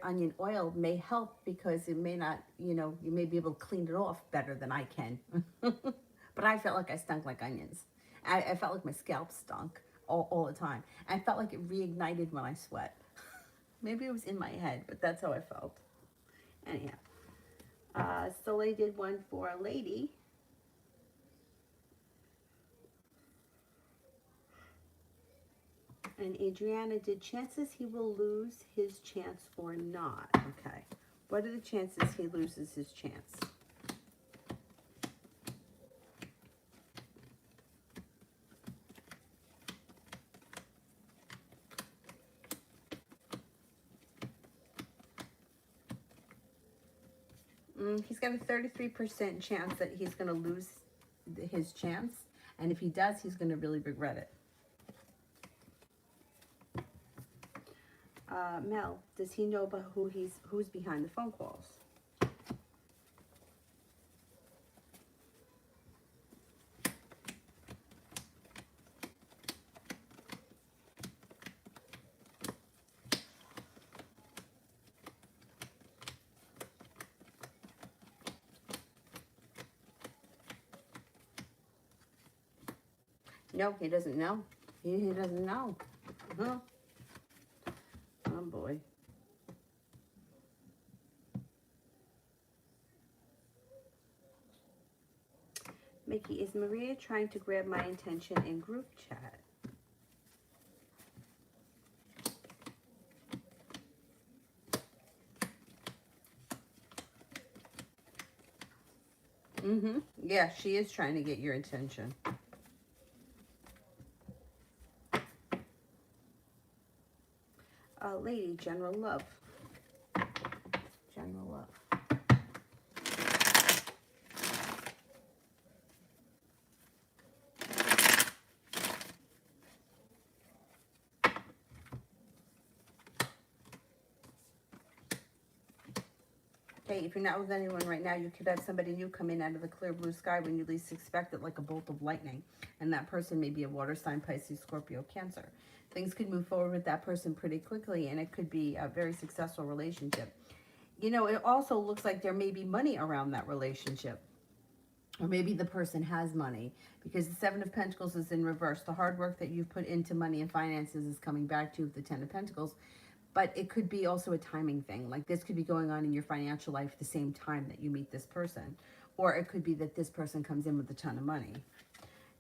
onion oil may help because it may not, you may be able to clean it off better than I can. But I felt like I stunk like onions. I felt like my scalp stunk all the time. I felt like it reignited when I sweat. Maybe it was in my head, but that's how I felt. Anyhow, Soleil did one for a lady. And Adriana, did chances he will lose his chance or not? Okay. What are the chances he loses his chance? He's got a 33% chance that he's going to lose his chance. And if he does, he's going to really regret it. Mel, does he know about who's behind the phone calls? No, he doesn't know. He doesn't know. Huh? Oh boy. Mickey, is Maria trying to grab my attention in group chat? Yeah, she is trying to get your attention. Lady, general love. General love. Okay, if you're not with anyone right now, you could have somebody new come in out of the clear blue sky when you least expect it, like a bolt of lightning. And that person may be a water sign, Pisces, Scorpio, Cancer. Things could move forward with that person pretty quickly, and it could be a very successful relationship. You know, it also looks like there may be money around that relationship. Or maybe the person has money, because the Seven of Pentacles is in reverse. The hard work that you've put into money and finances is coming back to you with the Ten of Pentacles. But it could be also a timing thing. Like this could be going on in your financial life at the same time that you meet this person. Or it could be that this person comes in with a ton of money.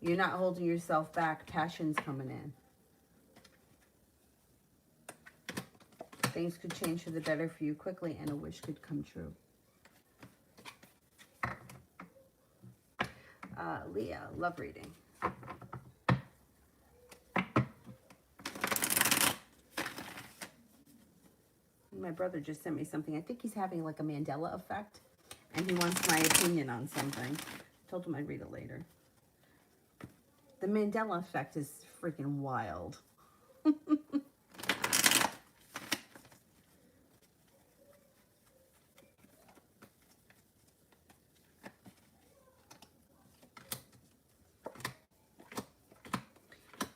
You're not holding yourself back. Passion's coming in. Things could change for the better for you quickly, and a wish could come true. Leah, love reading. My brother just sent me something. I think he's having like a Mandela effect, and he wants my opinion on something. I told him I'd read it later. The Mandela effect is freaking wild.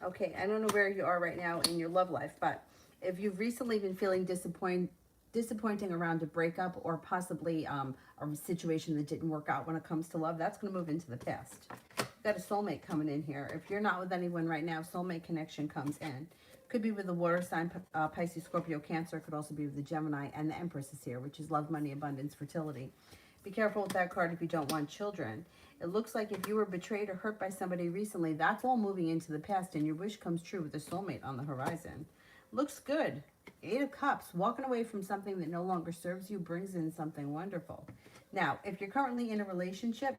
Okay, I don't know where you are right now in your love life, but if you've recently been feeling disappointing around a breakup, or possibly a situation that didn't work out when it comes to love, that's going to move into the past. You've got a soulmate coming in here. If you're not with anyone right now, soulmate connection comes in. Could be with the water sign, Pisces, Scorpio, Cancer. Could also be with the Gemini, and the Empress is here, which is love, money, abundance, fertility. Be careful with that card if you don't want children. It looks like if you were betrayed or hurt by somebody recently, that's all moving into the past, and your wish comes true with a soulmate on the horizon. Looks good. 8 of Cups. Walking away from something that no longer serves you brings in something wonderful. Now, if you're currently in a relationship,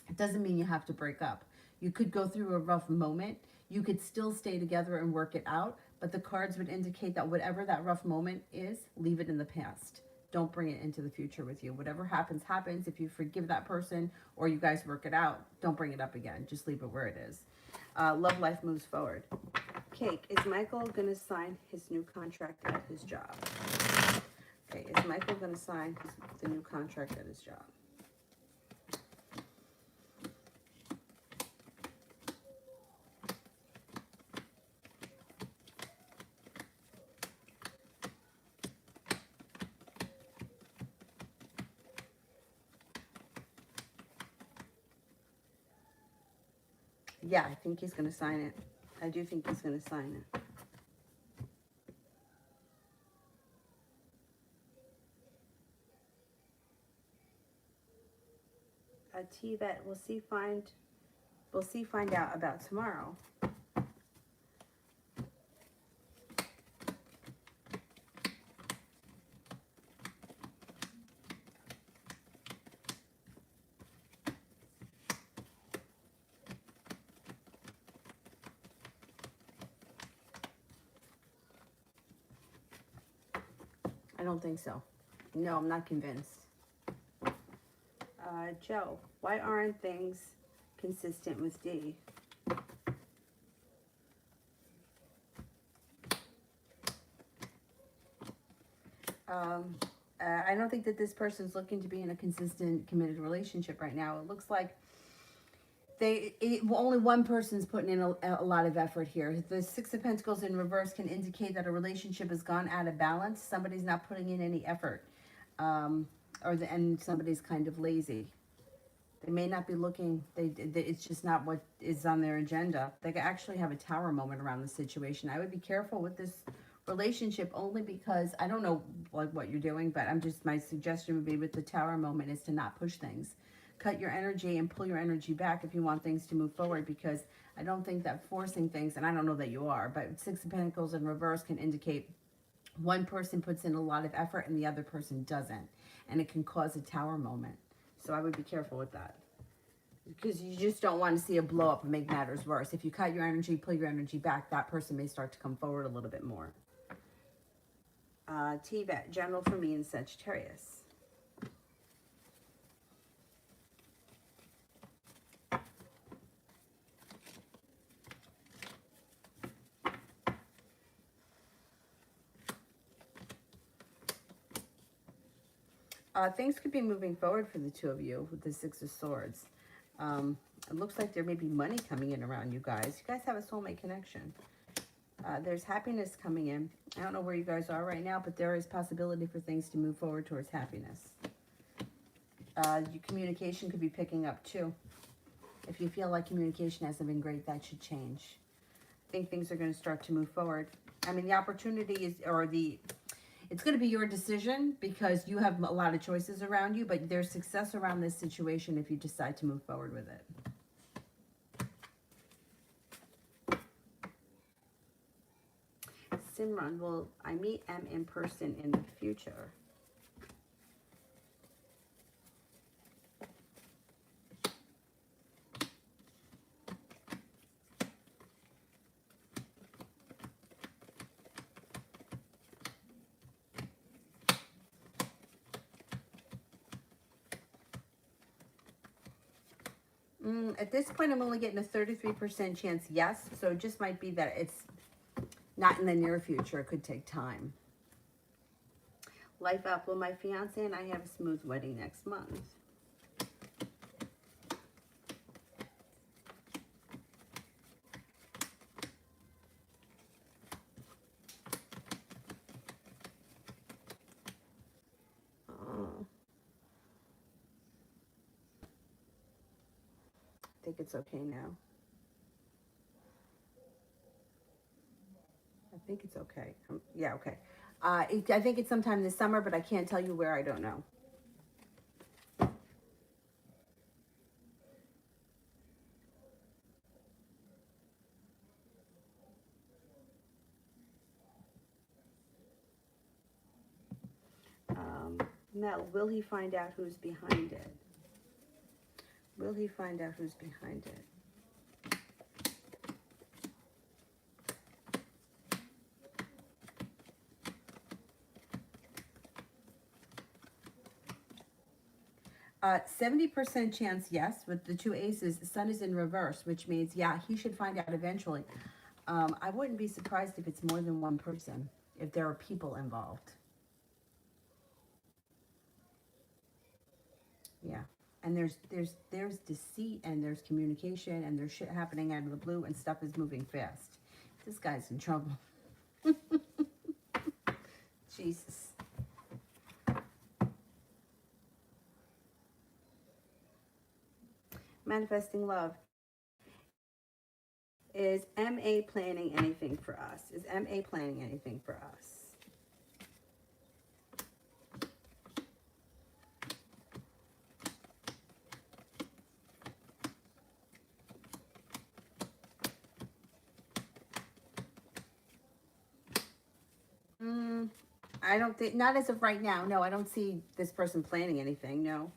it doesn't mean you have to break up. You could go through a rough moment. You could still stay together and work it out, but the cards would indicate that whatever that rough moment is, leave it in the past. Don't bring it into the future with you. Whatever happens, happens. If you forgive that person or you guys work it out, don't bring it up again. Just leave it where it is. Love life moves forward. Cake, is Michael going to sign his new contract at his job? Okay, is Michael going to sign the new contract at his job? Yeah, I think he's going to sign it. I do think he's going to sign it. T-Vet, we'll see, find out about tomorrow. don't think so. No, I'm not convinced. Joe, why aren't things consistent with D? I don't think that this person's looking to be in a consistent, committed relationship right now. It looks like only one person's putting in a lot of effort here. The Six of Pentacles in reverse can indicate that a relationship has gone out of balance. Somebody's not putting in any effort, and somebody's kind of lazy. They may not be looking. It's just not what is on their agenda. They could actually have a tower moment around the situation. I would be careful with this relationship only because I don't know like what you're doing, but my suggestion would be with the tower moment is to not push things. Cut your energy and pull your energy back if you want things to move forward, because I don't think that forcing things, and I don't know that you are, but Six of Pentacles in reverse can indicate one person puts in a lot of effort and the other person doesn't, and it can cause a tower moment. So I would be careful with that, because you just don't want to see a blow up and make matters worse. If you cut your energy, pull your energy back, that person may start to come forward a little bit more. TVET, general for me in Sagittarius. Things could be moving forward for the two of you with the Six of Swords. It looks like there may be money coming in around you guys. You guys have a soulmate connection. There's happiness coming in. I don't know where you guys are right now, but there is possibility for things to move forward towards happiness. Your communication could be picking up too. If you feel like communication hasn't been great, that should change. I think things are going to start to move forward. I mean, the opportunity is, it's going to be your decision because you have a lot of choices around you, but there's success around this situation if you decide to move forward with it. Simran, will I meet M in person in the future? At this point, I'm only getting a 33% chance yes, so it just might be that it's not in the near future. It could take time. Life up with my fiance and I have a smooth wedding next month. I think it's okay now. I think it's okay. Yeah, okay. I think it's sometime this summer, but I can't tell you where. I don't know. Mel, will he find out who's behind it? Will he find out who's behind it? 70% chance yes, with the two aces. The sun is in reverse, which means, yeah, he should find out eventually. I wouldn't be surprised if it's more than one person, if there are people involved. Yeah. And there's deceit, and there's communication, and there's shit happening out of the blue, and stuff is moving fast. This guy's in trouble. Jesus. Manifesting love. Is MA planning anything for us? Is MA planning anything for us? I don't think, not as of right now. No, I don't see this person planning anything. No.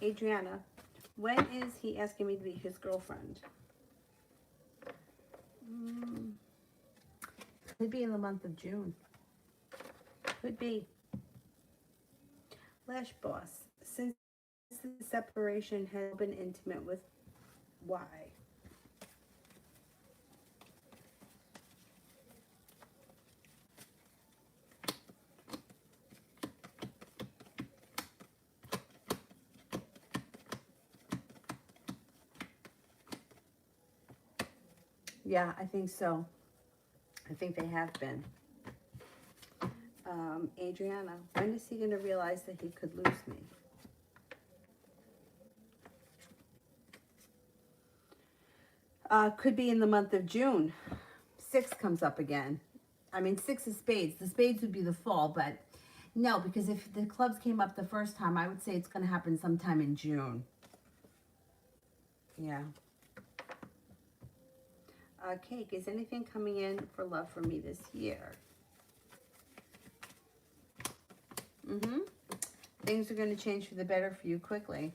Adriana, when is he asking me to be his girlfriend? Could be in the month of June. Could be. Lash boss. Since the separation has been intimate with why? Yeah, I think so. I think they have been. Adriana, when is he going to realize that he could lose me? Could be in the month of June. 6 comes up again. I mean, 6 of spades. The spades would be the fall, but no, because if the clubs came up the first time, I would say it's going to happen sometime in June. Yeah. Cake, is anything coming in for love for me this year? Things are going to change for the better for you quickly.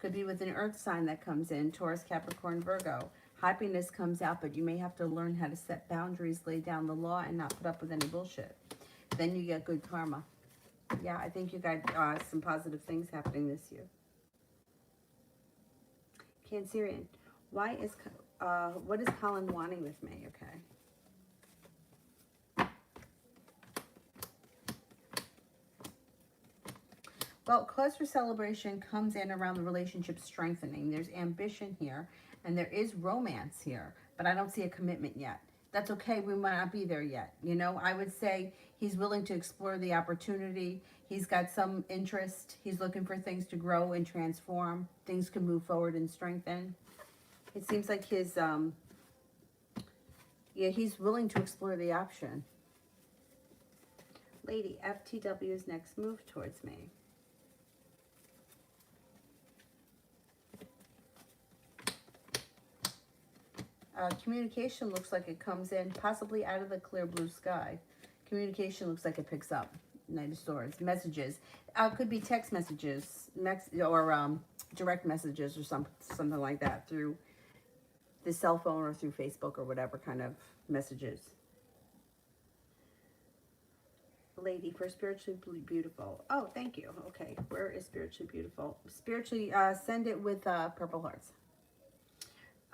Could be with an earth sign that comes in, Taurus, Capricorn, Virgo. Happiness comes out, but you may have to learn how to set boundaries, lay down the law, and not put up with any bullshit. Then you get good karma. Yeah, I think you got some positive things happening this year. Cancerian, what is Colin wanting with me? Okay. Well, cause for celebration comes in around the relationship strengthening. There's ambition here, and there is romance here, but I don't see a commitment yet. That's okay. We might not be there yet. You know, I would say he's willing to explore the opportunity. He's got some interest. He's looking for things to grow and transform. Things can move forward and strengthen. It seems like his, yeah, he's willing to explore the option. Lady, FTW's next move towards me. Communication looks like it comes in possibly out of the clear blue sky. Communication looks like it picks up. Knight of Swords. Messages. Could be text messages or direct messages or something like that through the cell phone or through Facebook or whatever kind of messages. Lady, for spiritually beautiful. Oh, thank you. Okay, where is spiritually beautiful? Spiritually, send it with purple hearts.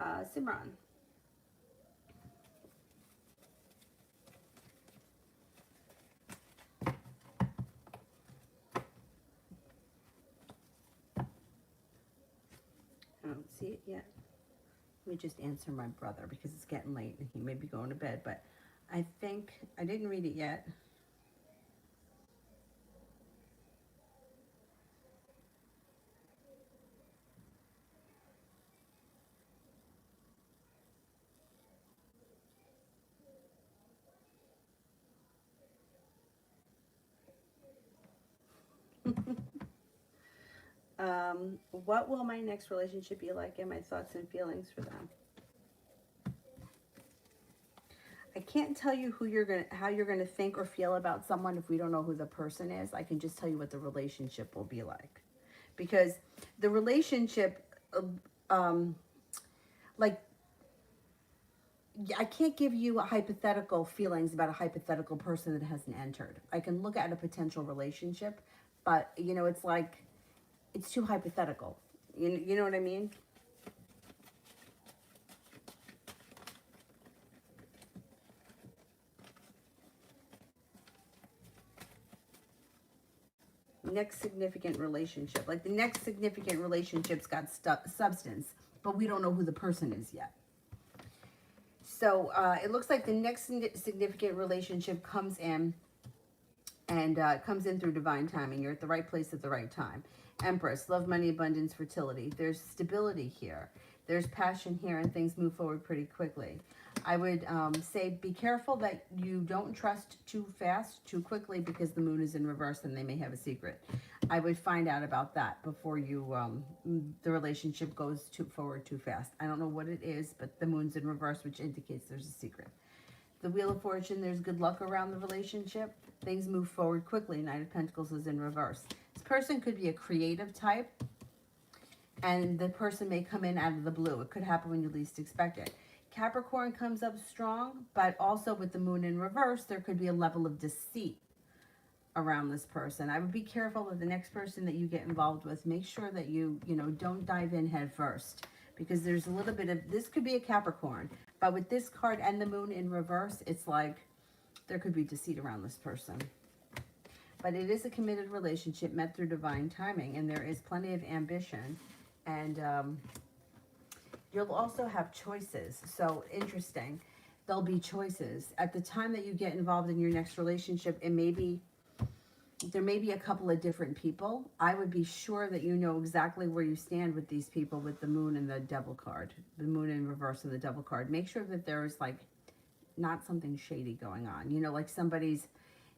Simran. I don't see it yet. Let me just answer my brother because it's getting late and he may be going to bed, but I think I didn't read it yet. What will my next relationship be like and my thoughts and feelings for them? I can't tell you how you're gonna think or feel about someone if we don't know who the person is. I can just tell you what the relationship will be like, because the relationship, like, I can't give you a hypothetical feelings about a hypothetical person that hasn't entered. I can look at a potential relationship, but you know, it's like it's too hypothetical. You know what I mean? Next significant relationship. Like the next significant relationship's got substance, but we don't know who the person is yet. So it looks like the next significant relationship comes in and comes in through divine timing. You're at the right place at the right time. Empress, love, money, abundance, fertility. There's stability here. There's passion here, and things move forward pretty quickly. I would say be careful that you don't trust too fast, too quickly, because the moon is in reverse and they may have a secret. I would find out about that before you the relationship goes forward too fast. I don't know what it is, but the moon's in reverse, which indicates there's a secret. The Wheel of Fortune, there's good luck around the relationship. Things move forward quickly. Knight of Pentacles is in reverse. This person could be a creative type, and the person may come in out of the blue. It could happen when you least expect it. Capricorn comes up strong, but also with the moon in reverse, there could be a level of deceit around this person. I would be careful with the next person that you get involved with. Make sure that you know, don't dive in head first, because there's a little bit of, this could be a Capricorn, but with this card and the moon in reverse, it's like there could be deceit around this person. But it is a committed relationship met through divine timing, and there is plenty of ambition, and you'll also have choices. So interesting. There'll be choices. At the time that you get involved in your next relationship, there may be a couple of different people. I would be sure that you know exactly where you stand with these people, with the moon and the devil card. The moon in reverse and the devil card. Make sure that there's like not something shady going on. You know, like somebody's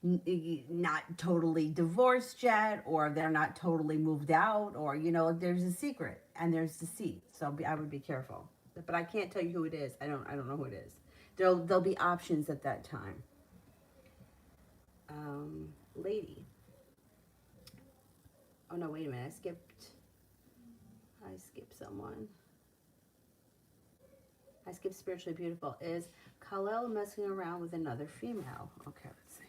not totally divorced yet, or they're not totally moved out, or, you know, there's a secret and there's deceit. So I would be careful. But I can't tell you who it is. I don't know who it is. There'll be options at that time. Lady. Oh no, wait a minute. I skipped someone. I skipped spiritually beautiful. Is Khalil messing around with another female? Okay, let's see.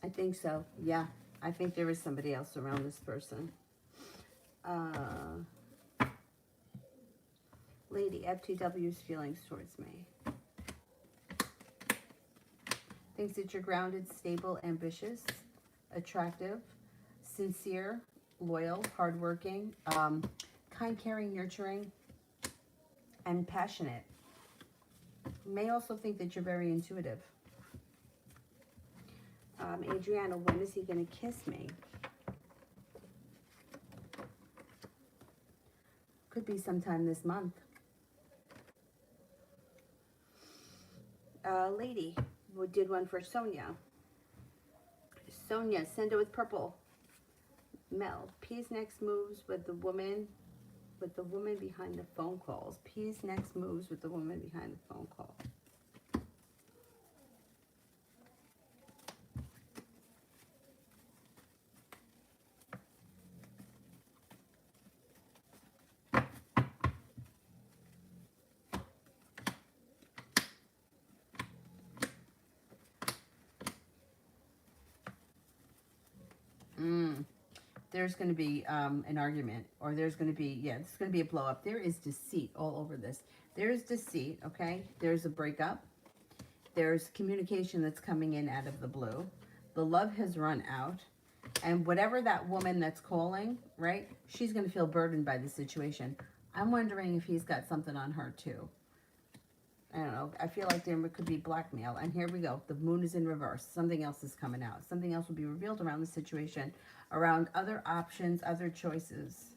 I think so. Yeah, I think there is somebody else around this person. Lady, FTW's feelings towards me. Thinks that you're grounded, stable, ambitious, attractive, sincere, loyal, hardworking, kind, caring, nurturing, and passionate. May also think that you're very intuitive. Adriana, when is he going to kiss me? Could be sometime this month. Lady, we did one for Sonia. Sonia, send it with purple. Mel, P's next moves with the woman behind the phone calls. P's next moves with the woman behind the phone call. There's going to be an argument, or there's going to be, it's going to be a blow up. There is deceit all over this. There's deceit, okay? There's a breakup. There's communication that's coming in out of the blue. The love has run out. And whatever that woman that's calling, right, she's going to feel burdened by the situation. I'm wondering if he's got something on her too. I don't know. I feel like there could be blackmail. And here we go. The moon is in reverse. Something else is coming out. Something else will be revealed around the situation, around other options, other choices.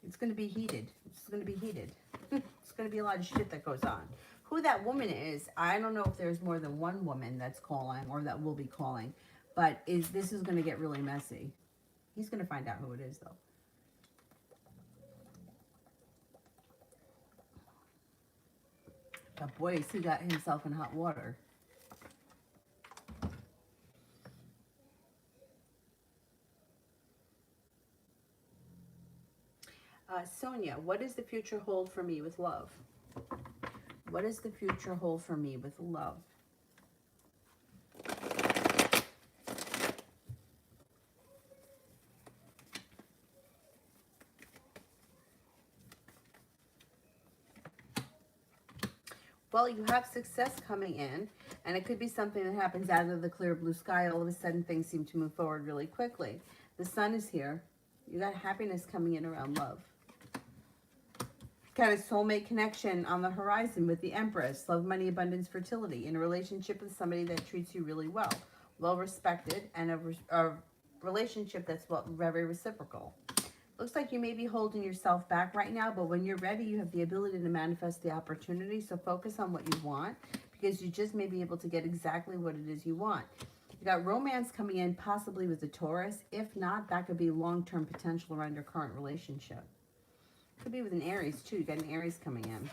It's going to be heated. It's going to be heated. It's going to be a lot of shit that goes on. Who that woman is, I don't know if there's more than one woman that's calling or that will be calling. But this is going to get really messy. He's going to find out who it is, though. But boy, he got himself in hot water. Sonia, what does the future hold for me with love? What does the future hold for me with love? Well, you have success coming in, and it could be something that happens out of the clear blue sky. All of a sudden, things seem to move forward really quickly. The sun is here. You got happiness coming in around love. Got a soulmate connection on the horizon with the Empress. Love, money, abundance, fertility. In a relationship with somebody that treats you really well. Well-respected, and a relationship that's very reciprocal. Looks like you may be holding yourself back right now, but when you're ready, you have the ability to manifest the opportunity. So focus on what you want, because you just may be able to get exactly what it is you want. got romance coming in, possibly with a Taurus. If not, that could be long-term potential around your current relationship. Could be with an Aries, too. You got an Aries coming in.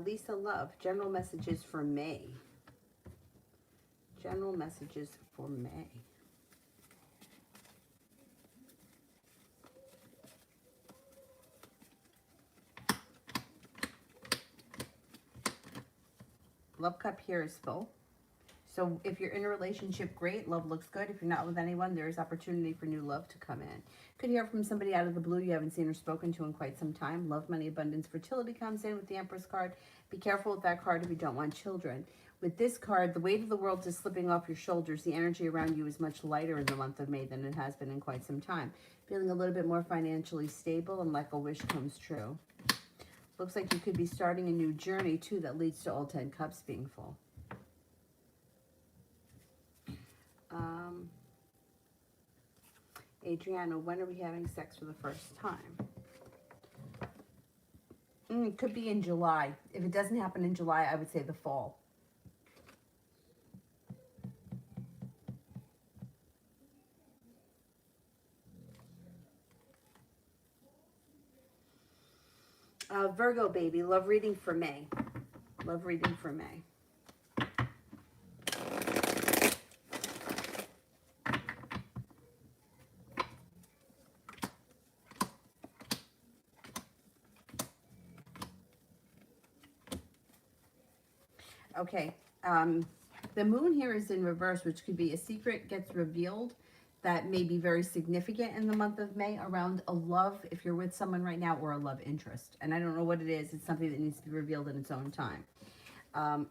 Lisa Love, general messages for May. General messages for May. Love cup here is full. So if you're in a relationship, great. Love looks good. If you're not with anyone, there's opportunity for new love to come in. Could hear from somebody out of the blue you haven't seen or spoken to in quite some time. Love, money, abundance, fertility comes in with the Empress card. Be careful with that card if you don't want children. With this card, the weight of the world is slipping off your shoulders. The energy around you is much lighter in the month of May than it has been in quite some time. Feeling a little bit more financially stable and like a wish comes true. Looks like you could be starting a new journey, too, that leads to all 10 cups being full. Adriana, when are we having sex for the first time? It could be in July. If it doesn't happen in July, I would say the fall. Virgo, baby, love reading for May. Love reading for May. Okay, the moon here is in reverse, which could be a secret gets revealed that may be very significant in the month of May around a love, if you're with someone right now, or a love interest. And I don't know what it is. It's something that needs to be revealed in its own time.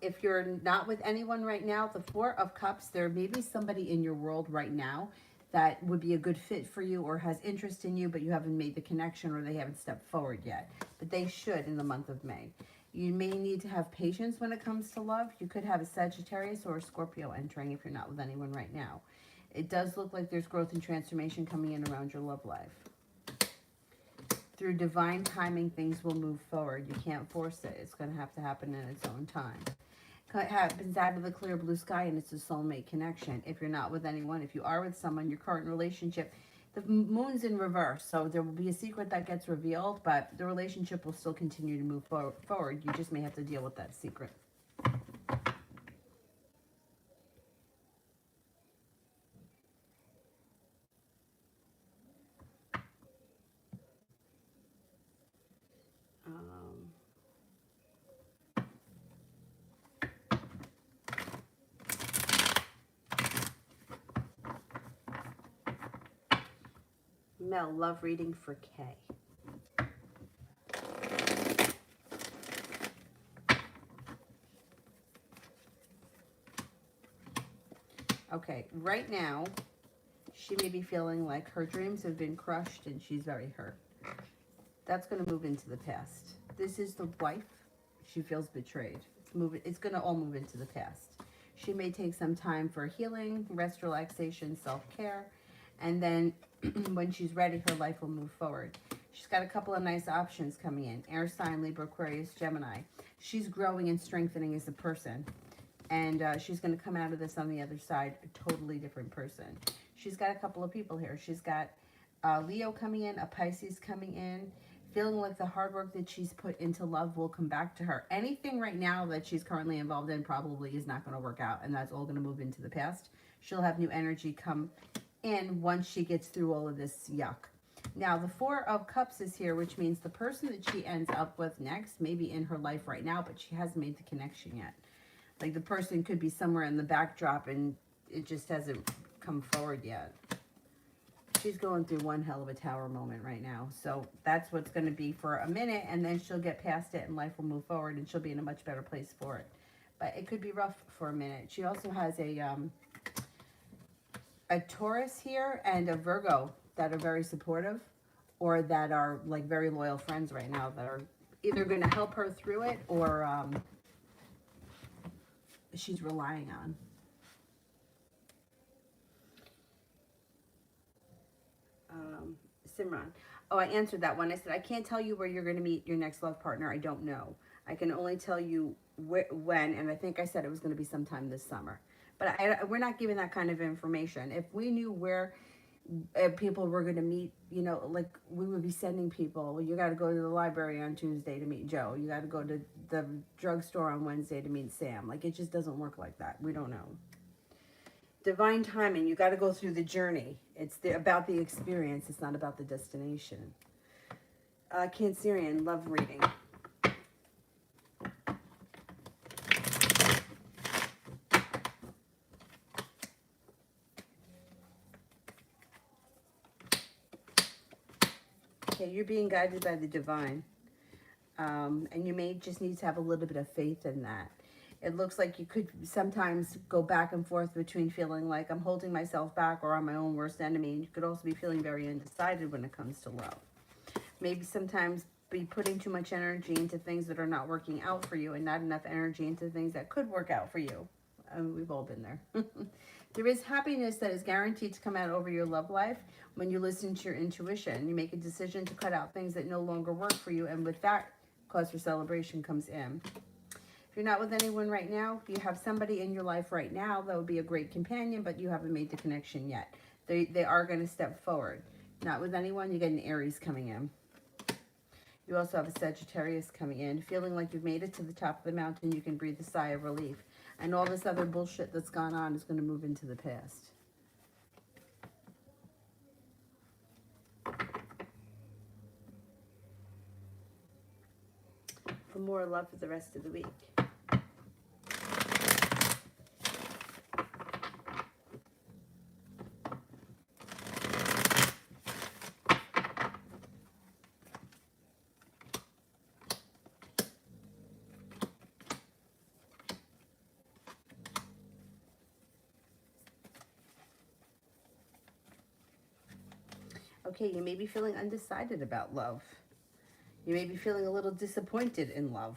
If you're not with anyone right now, the Four of Cups, there may be somebody in your world right now that would be a good fit for you or has interest in you, but you haven't made the connection or they haven't stepped forward yet. But they should in the month of May. You may need to have patience when it comes to love. You could have a Sagittarius or a Scorpio entering if you're not with anyone right now. It does look like there's growth and transformation coming in around your love life. Through divine timing, things will move forward. You can't force it. It's going to have to happen in its own time. It happens out of the clear blue sky, and it's a soulmate connection. If you're not with anyone, if you are with someone, your current relationship, the moon's in reverse, so there will be a secret that gets revealed, but the relationship will still continue to move forward. You just may have to deal with that secret. Mel, love reading for Kay. Okay, right now, she may be feeling like her dreams have been crushed and she's very hurt. That's going to move into the past. This is the wife. She feels betrayed. It's going to all move into the past. She may take some time for healing, rest, relaxation, self-care, and then when she's ready, her life will move forward. She's got a couple of nice options coming in. Air sign, Libra, Aquarius, Gemini. She's growing and strengthening as a person. And she's going to come out of this on the other side, a totally different person. She's got a couple of people here. She's got Leo coming in, a Pisces coming in, feeling like the hard work that she's put into love will come back to her. Anything right now that she's currently involved in probably is not going to work out, and that's all going to move into the past. She'll have new energy come in once she gets through all of this yuck. Now, the Four of Cups is here, which means the person that she ends up with next may be in her life right now, but she hasn't made the connection yet. Like the person could be somewhere in the backdrop and it just hasn't come forward yet. She's going through one hell of a tower moment right now. So that's what's going to be for a minute, and then she'll get past it and life will move forward and she'll be in a much better place for it. But it could be rough for a minute. She also has a Taurus here and a Virgo that are very supportive or that are like very loyal friends right now that are either going to help her through it or she's relying on. Simran. Oh, I answered that one. I said, I can't tell you where you're going to meet your next love partner. I don't know. I can only tell you when, and I think I said it was going to be sometime this summer. But we're not giving that kind of information. If we knew where people were going to meet, you know, like we would be sending people, well, you got to go to the library on Tuesday to meet Joe. You got to go to the drugstore on Wednesday to meet Sam. Like, it just doesn't work like that. We don't know. Divine timing, you got to go through the journey. It's about the experience. It's not about the destination. Cancerian, love reading. Okay, you're being guided by the divine. And you may just need to have a little bit of faith in that. It looks like you could sometimes go back and forth between feeling like I'm holding myself back or I'm my own worst enemy. And you could also be feeling very undecided when it comes to love. Maybe sometimes be putting too much energy into things that are not working out for you and not enough energy into things that could work out for you. We've all been there. There is happiness that is guaranteed to come out over your love life when you listen to your intuition. You make a decision to cut out things that no longer work for you, and with that, cause for celebration comes in. If you're not with anyone right now, you have somebody in your life right now that would be a great companion, but you haven't made the connection yet. They are going to step forward. Not with anyone, you get an Aries coming in. You also have a Sagittarius coming in, feeling like you've made it to the top of the mountain. You can breathe a sigh of relief. And all this other bullshit that's gone on is going to move into the past. For more love for the rest of the week. Okay, you may be feeling undecided about love. You may be feeling a little disappointed in love.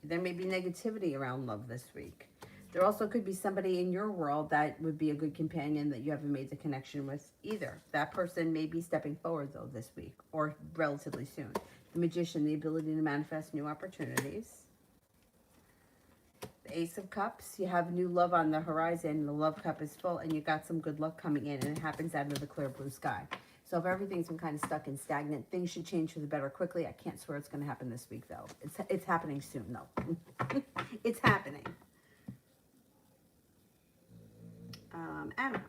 There may be negativity around love this week. There also could be somebody in your world that would be a good companion that you haven't made the connection with either. That person may be stepping forward, though, this week or relatively soon. The Magician, the ability to manifest new opportunities. The Ace of Cups, you have new love on the horizon. The love cup is full, and you got some good luck coming in, and it happens out of the clear blue sky. So if everything's been kind of stuck and stagnant, things should change for the better quickly. I can't swear it's going to happen this week, though. It's happening soon, though. It's happening. Anna,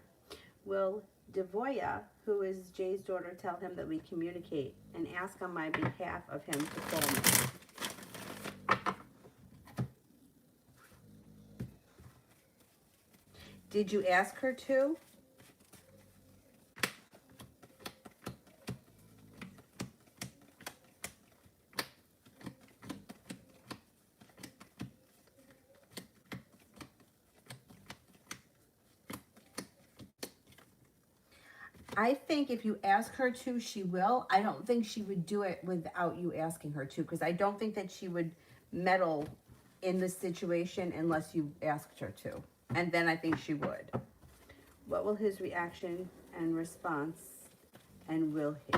will Devoya, who is Jay's daughter, tell him that we communicate and ask on my behalf of him to call me? Did you ask her to? I think if you ask her to, she will. I don't think she would do it without you asking her to, because I don't think that she would meddle in the situation unless you asked her to. And then I think she would. What will his reaction and response, and will he?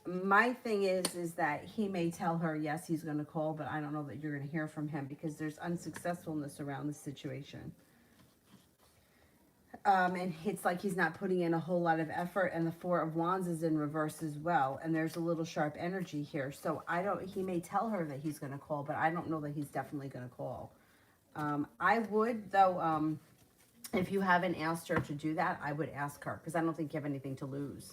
My thing is that he may tell her, yes, he's going to call, but I don't know that you're going to hear from him because there's unsuccessfulness around the situation. And it's like he's not putting in a whole lot of effort, and the Four of Wands is in reverse as well, and there's a little sharp energy here. So he may tell her that he's going to call, but I don't know that he's definitely going to call. I would, though, if you haven't asked her to do that, I would ask her, because I don't think you have anything to lose.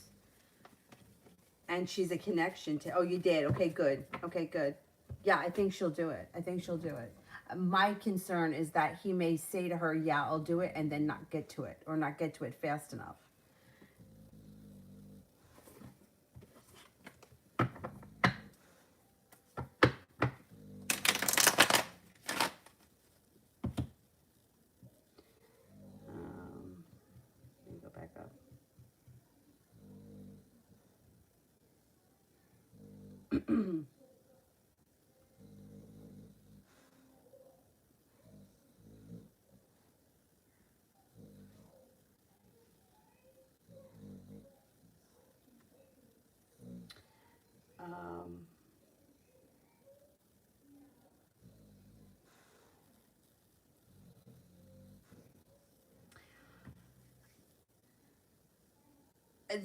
And she's a connection to, oh, you did. Okay, good. Okay, good. Yeah, I think she'll do it. I think she'll do it. My concern is that he may say to her, yeah, I'll do it, and then not get to it, or not get to it fast enough. Let me go back up.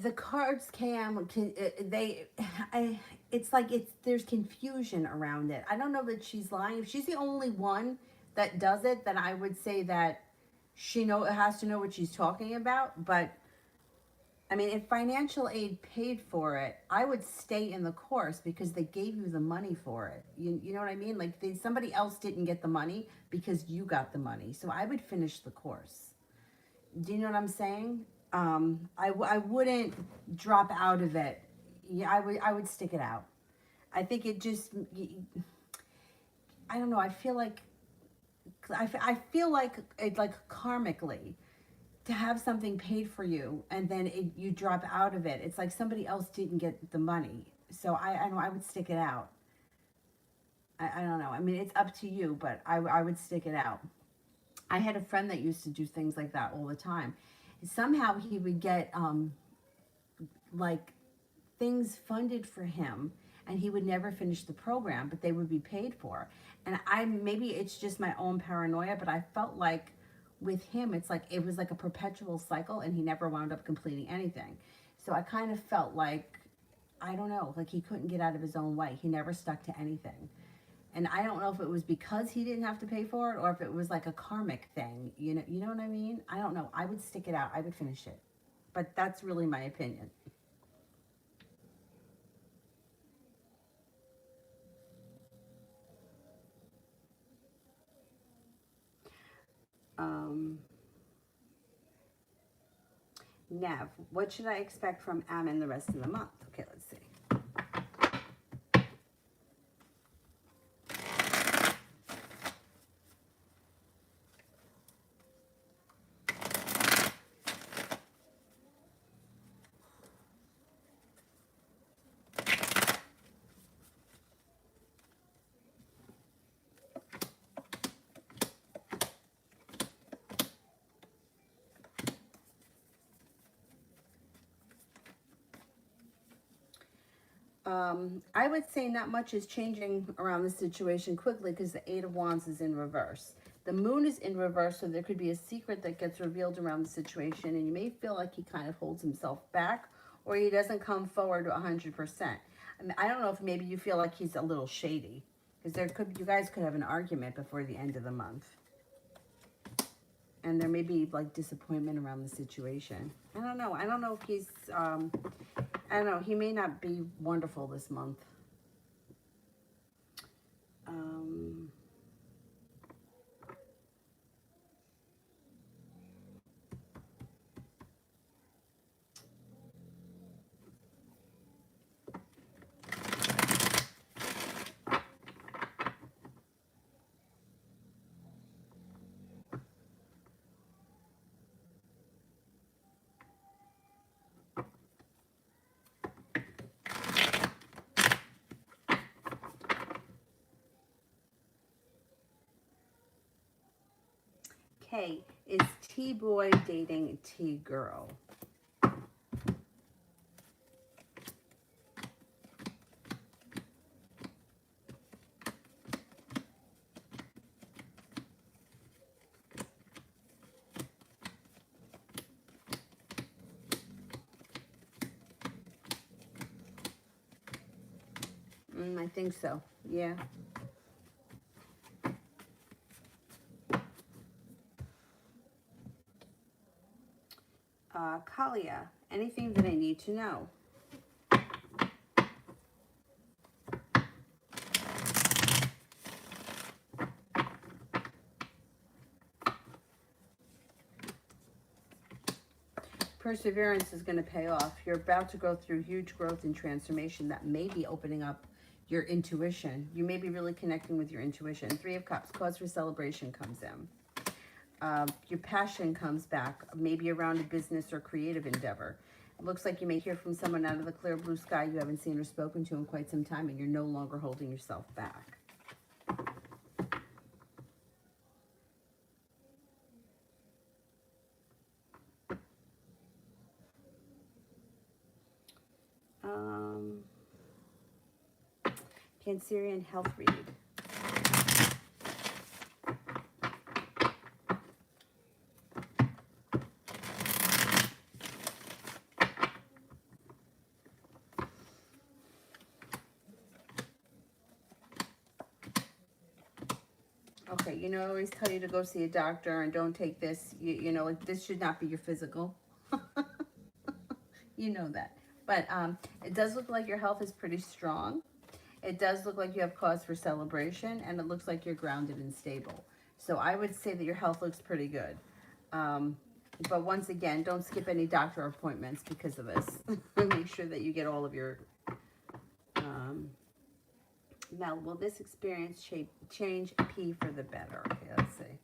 the cards it's like there's confusion around it. I don't know that she's lying. If she's the only one that does it, then I would say that she has to know what she's talking about. But I mean, if financial aid paid for it, I would stay in the course because they gave you the money for it. You know what I mean? Like somebody else didn't get the money because you got the money. So I would finish the course. Do you know what I'm saying? I wouldn't drop out of it. Yeah, I would stick it out. I think it just, I don't know. I feel like it, like karmically, to have something paid for you and then you drop out of it. It's like somebody else didn't get the money. So I know I would stick it out. I don't know. I mean, it's up to you, but I would stick it out. I had a friend that used to do things like that all the time. Somehow he would get like things funded for him, and he would never finish the program, but they would be paid for. And maybe it's just my own paranoia, but I felt like with him it's like it was like a perpetual cycle, and he never wound up completing anything. So I kind of felt like, I don't know, like he couldn't get out of his own way. He never stuck to anything. And I don't know if it was because he didn't have to pay for it or if it was like a karmic thing. You know what I mean? I don't know. I would stick it out. I would finish it. But that's really my opinion. Um, Nev, what should I expect from Ammon the rest of the month? Okay, let's see. I would say not much is changing around the situation quickly because the Eight of Wands is in reverse. The Moon is in reverse, so there could be a secret that gets revealed around the situation, and you may feel like he kind of holds himself back or he doesn't come forward to 100%. I mean, I don't know if maybe you feel like he's a little shady because you guys could have an argument before the end of the month. And there may be like disappointment around the situation. I don't know. I don't know if he's, I don't know. He may not be wonderful this month. Okay, is T-boy dating T-girl? I think so, yeah. Kalia, anything that I need to know? Perseverance is going to pay off. You're about to go through huge growth and transformation that may be opening up your intuition. You may be really connecting with your intuition. Three of Cups, cause for celebration comes in. Your passion comes back, maybe around a business or creative endeavor. It looks like you may hear from someone out of the clear blue sky you haven't seen or spoken to in quite some time, and you're no longer holding yourself back. Cancerian health read. Okay, you know, I always tell you to go see a doctor and don't take this. You know, like this should not be your physical. You know that. But it does look like your health is pretty strong. It does look like you have cause for celebration, and it looks like you're grounded and stable. So I would say that your health looks pretty good. But once again, don't skip any doctor appointments because of this. Make sure that you get all of your... Now, will this experience change P for the better? Okay, let's see.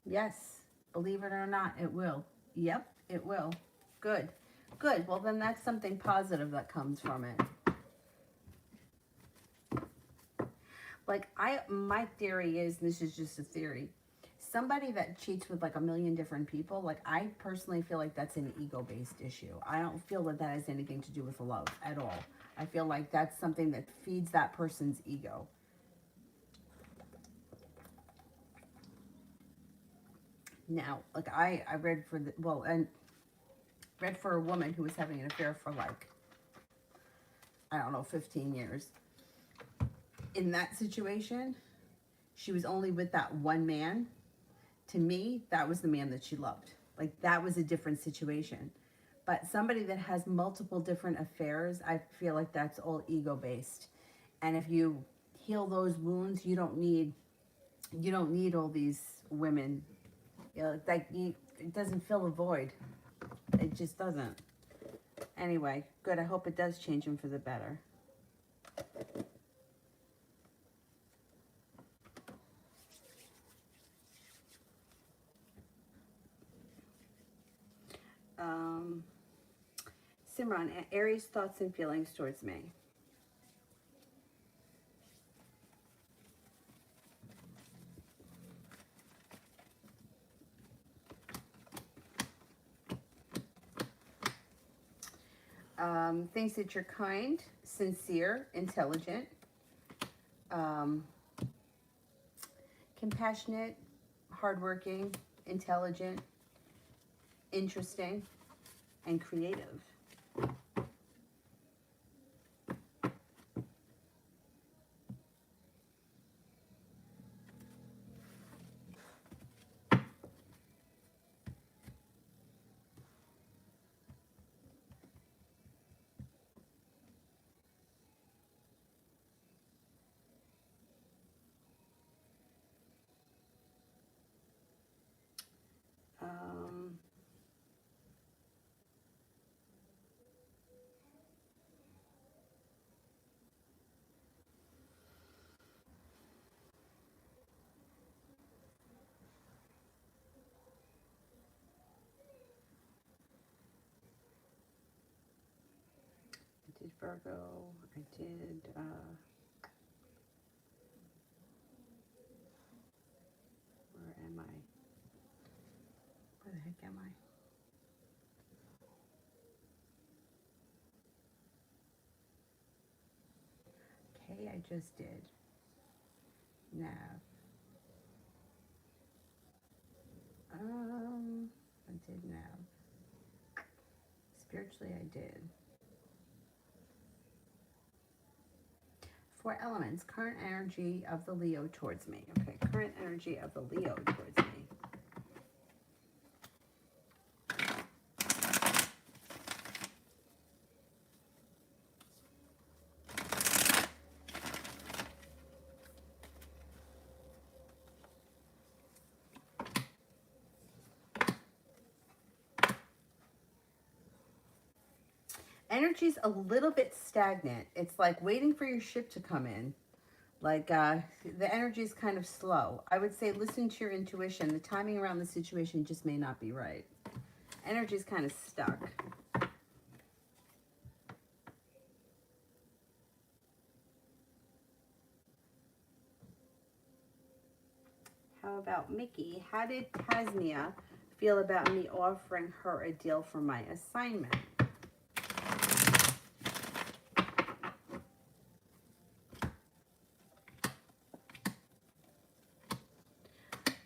Yes, believe it or not, it will. Yep, it will. Good. Good. Well, then that's something positive that comes from it. Like my theory is, and this is just a theory, somebody that cheats with like a million different people, like I personally feel like that's an ego-based issue. I don't feel that that has anything to do with love at all. I feel like that's something that feeds that person's ego. Now, like I read for the, well, and read for a woman who was having an affair for like, I don't know, 15 years. In that situation, she was only with that one man. To me, that was the man that she loved. Like, that was a different situation. But somebody that has multiple different affairs, I feel like that's all ego-based. And if you heal those wounds, you don't need all these women. You know, like it doesn't fill a void. It just doesn't. Anyway, good. I hope it does change him for the better. Simran, Aries thoughts and feelings towards me. Thinks that you're kind, sincere, intelligent, compassionate, hardworking, intelligent, interesting, and creative. I did Virgo. I did, where am I? Where the heck am I? Okay, I just did. Nav. I did Nav. Spiritually, I did. 4 elements. Current energy of the Leo towards me. Okay, current energy of the Leo towards me. Energy's a little bit stagnant. It's like waiting for your ship to come in. Like the energy is kind of slow. I would say listen to your intuition. The timing around the situation just may not be right. Energy's kind of stuck. How about Mickey? How did Tasnia feel about me offering her a deal for my assignment?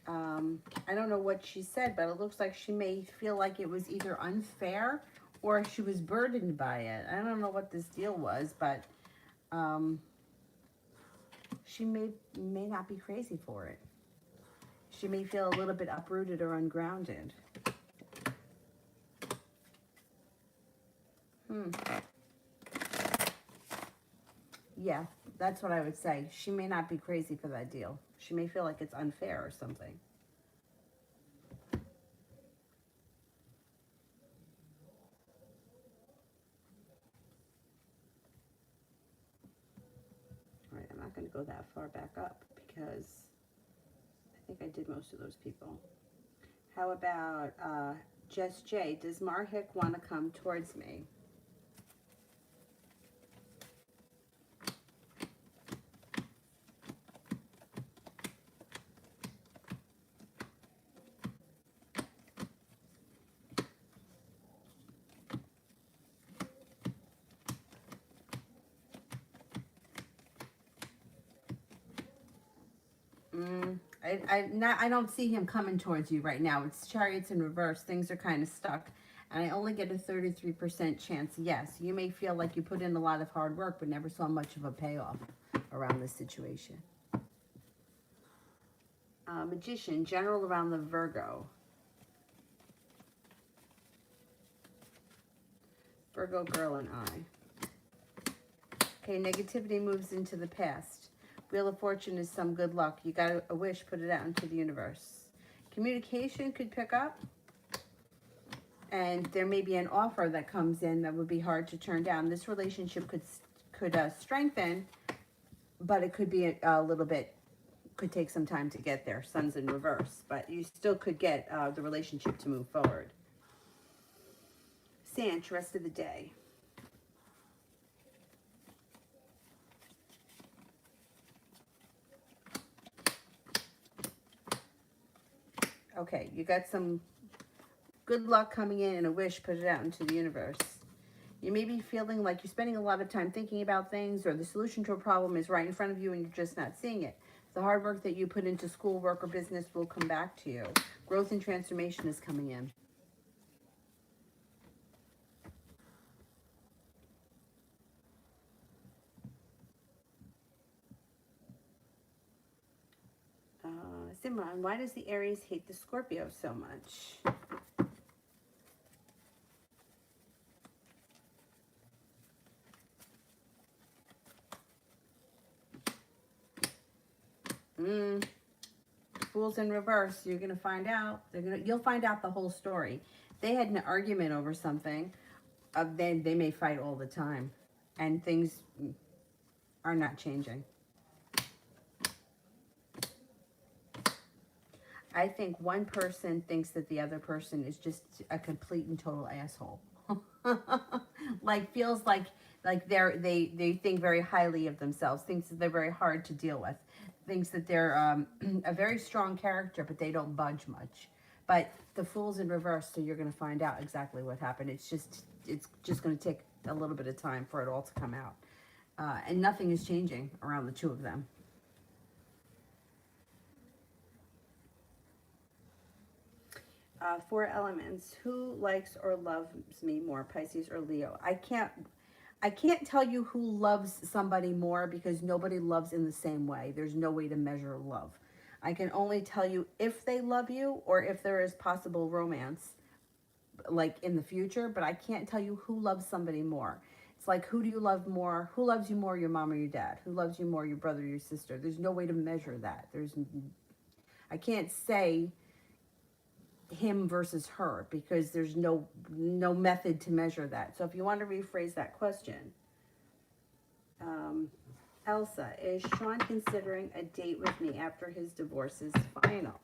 I don't know what she said, but it looks like she may feel like it was either unfair or she was burdened by it. I don't know what this deal was, but she may not be crazy for it. She may feel a little bit uprooted or ungrounded. Yeah, that's what I would say. She may not be crazy for that deal. She may feel like it's unfair or something. All right, I'm not going to go that far back up because I think I did most of those people. How about Jess J? Does Marhick want to come towards me? I don't see him coming towards you right now. It's Chariots in reverse. Things are kind of stuck. And I only get a 33% chance. Yes, you may feel like you put in a lot of hard work, but never saw much of a payoff around this situation. Magician, general around the Virgo. Virgo girl and I. Okay, negativity moves into the past. Wheel of Fortune is some good luck. You got a wish, put it out into the universe. Communication could pick up. And there may be an offer that comes in that would be hard to turn down. This relationship could strengthen, but it could be a little bit, could take some time to get there. Sun's in reverse, but you still could get the relationship to move forward. Sanch, rest of the day. Okay, you got some good luck coming in and a wish, put it out into the universe. You may be feeling like you're spending a lot of time thinking about things, or the solution to a problem is right in front of you and you're just not seeing it. The hard work that you put into school, work, or business will come back to you. Growth and transformation is coming in. Simran, why does the Aries hate the Scorpio so much? Fools in reverse. You're gonna find out. You'll find out the whole story. They had an argument over something. Then they may fight all the time, and things are not changing. I think one person thinks that the other person is just a complete and total asshole. Like feels like they think very highly of themselves, thinks that they're very hard to deal with, thinks that they're a very strong character, but they don't budge much. But the fool's in reverse, so you're going to find out exactly what happened. It's just going to take a little bit of time for it all to come out, and nothing is changing around the two of them. Four elements. Who likes or loves me more, Pisces or Leo? I can't tell you who loves somebody more because nobody loves in the same way. There's no way to measure love. I can only tell you if they love you or if there is possible romance, like in the future, but I can't tell you who loves somebody more. It's like, who do you love more? Who loves you more, your mom or your dad? Who loves you more, your brother or your sister? There's no way to measure that. I can't say him versus her because there's no method to measure that. So if you want to rephrase that question, Elsa, is Sean considering a date with me after his divorce is final?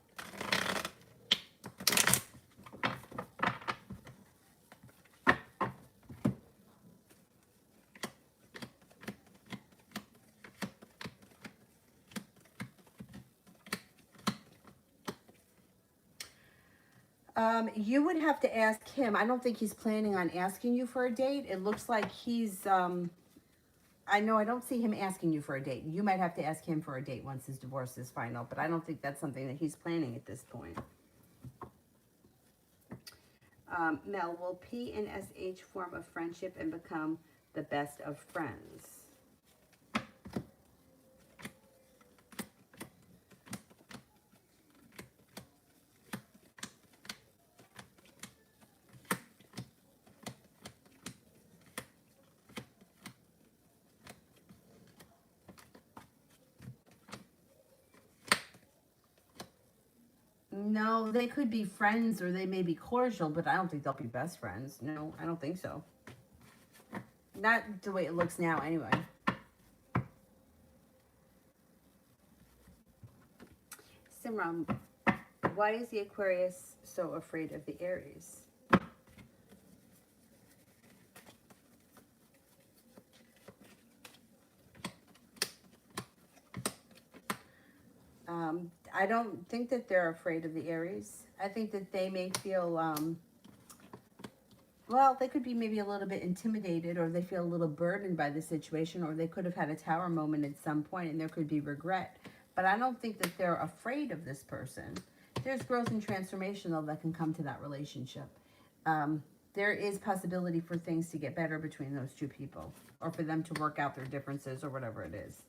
You would have to ask him. I don't think he's planning on asking you for a date. It looks like he's I know I don't see him asking you for a date. You might have to ask him for a date once his divorce is final, but I don't think that's something that he's planning at this point. Mel, will P and SH form a friendship and become the best of friends? No, they could be friends or they may be cordial, but I don't think they'll be best friends. No, I don't think so. Not the way it looks now, anyway. Simran, why is the Aquarius so afraid of the Aries? I don't think that they're afraid of the Aries. I think that they may feel, well, they could be maybe a little bit intimidated, or they feel a little burdened by the situation, or they could have had a tower moment at some point and there could be regret. But I don't think that they're afraid of this person. There's growth and transformation, though, that can come to that relationship. There is possibility for things to get better between those two people, or for them to work out their differences, or whatever it is.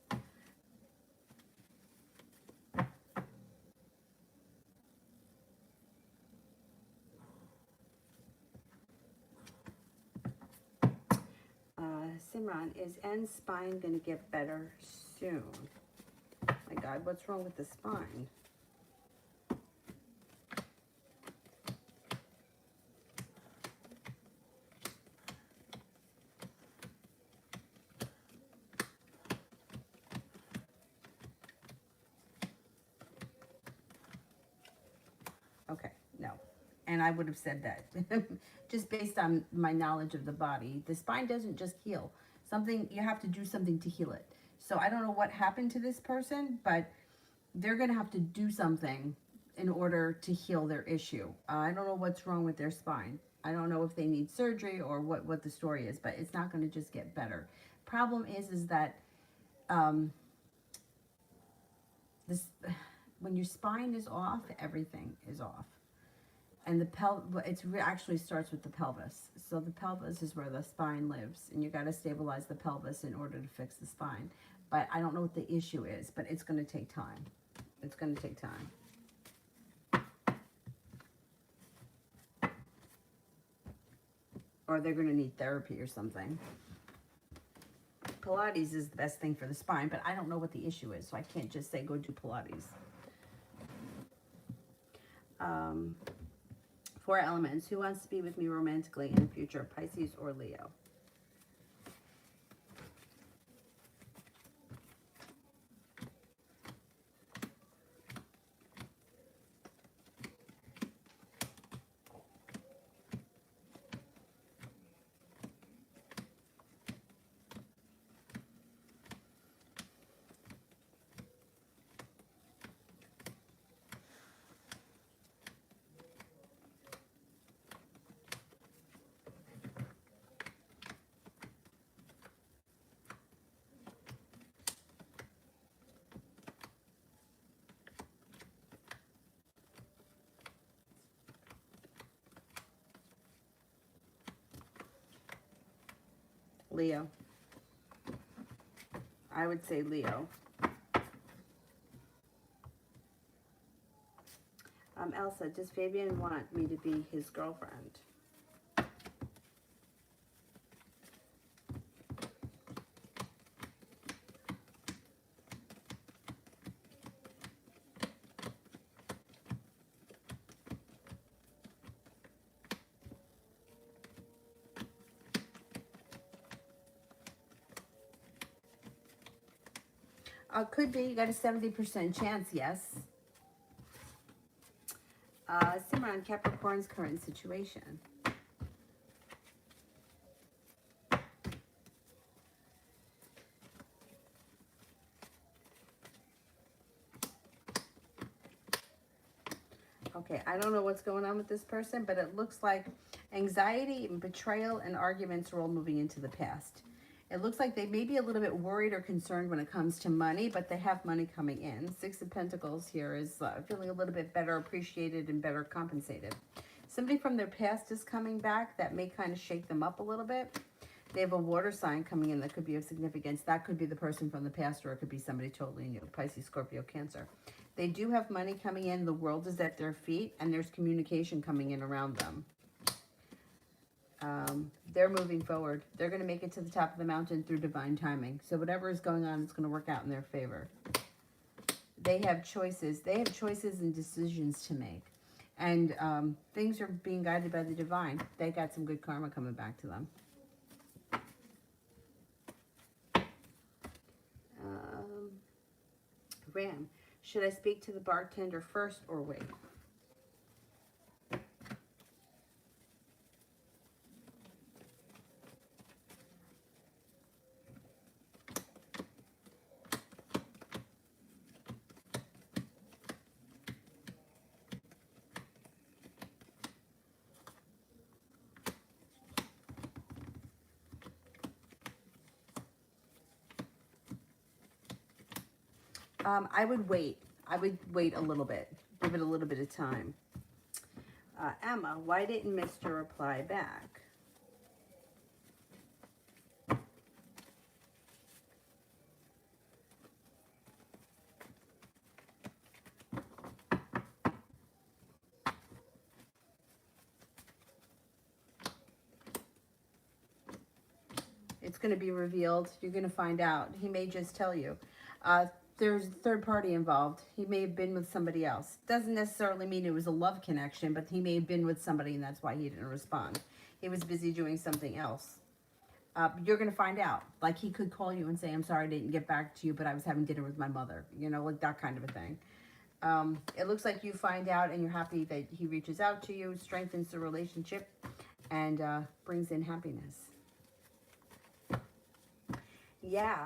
Simran, is N's spine going to get better soon? My God, what's wrong with the spine? Okay, no. And I would have said that just based on my knowledge of the body. The spine doesn't just heal. You have to do something to heal it. So I don't know what happened to this person, but they're going to have to do something in order to heal their issue. I don't know what's wrong with their spine. I don't know if they need surgery or what the story is, but it's not going to just get better. Problem is that this when your spine is off, everything is off. And actually starts with the pelvis. So the pelvis is where the spine lives, and you got to stabilize the pelvis in order to fix the spine. But I don't know what the issue is, but it's going to take time. It's going to take time. Or they're going to need therapy or something. Pilates is the best thing for the spine, but I don't know what the issue is, so I can't just say go do Pilates. 4 elements. Who wants to be with me romantically in the future? Pisces or Leo? Leo. I would say Leo. Elsa, does Fabian want me to be his girlfriend? Could be. You got a 70% chance, yes. Simran, Capricorn's current situation. Okay, I don't know what's going on with this person, but it looks like anxiety and betrayal and arguments are all moving into the past. It looks like they may be a little bit worried or concerned when it comes to money, but they have money coming in. Six of Pentacles here is feeling a little bit better appreciated and better compensated. Somebody from their past is coming back that may kind of shake them up a little bit. They have a water sign coming in that could be of significance. That could be the person from the past, or it could be somebody totally new. Pisces, Scorpio, Cancer. They do have money coming in. The world is at their feet, and there's communication coming in around them. They're moving forward. They're going to make it to the top of the mountain through divine timing. So whatever is going on, it's going to work out in their favor. They have choices. They have choices and decisions to make. And things are being guided by the divine. They got some good karma coming back to them. Ram, should I speak to the bartender first or wait? I would wait. I would wait a little bit. Give it a little bit of time. Emma, why didn't Mr. reply back? It's going to be revealed. You're going to find out. He may just tell you. There's a third party involved. He may have been with somebody else. Doesn't necessarily mean it was a love connection, but he may have been with somebody and that's why he didn't respond. He was busy doing something else. You're going to find out. Like, he could call you and say, I'm sorry I didn't get back to you, but I was having dinner with my mother. You know, like that kind of a thing. It looks like you find out and you're happy that he reaches out to you, strengthens the relationship, and brings in happiness. Yeah,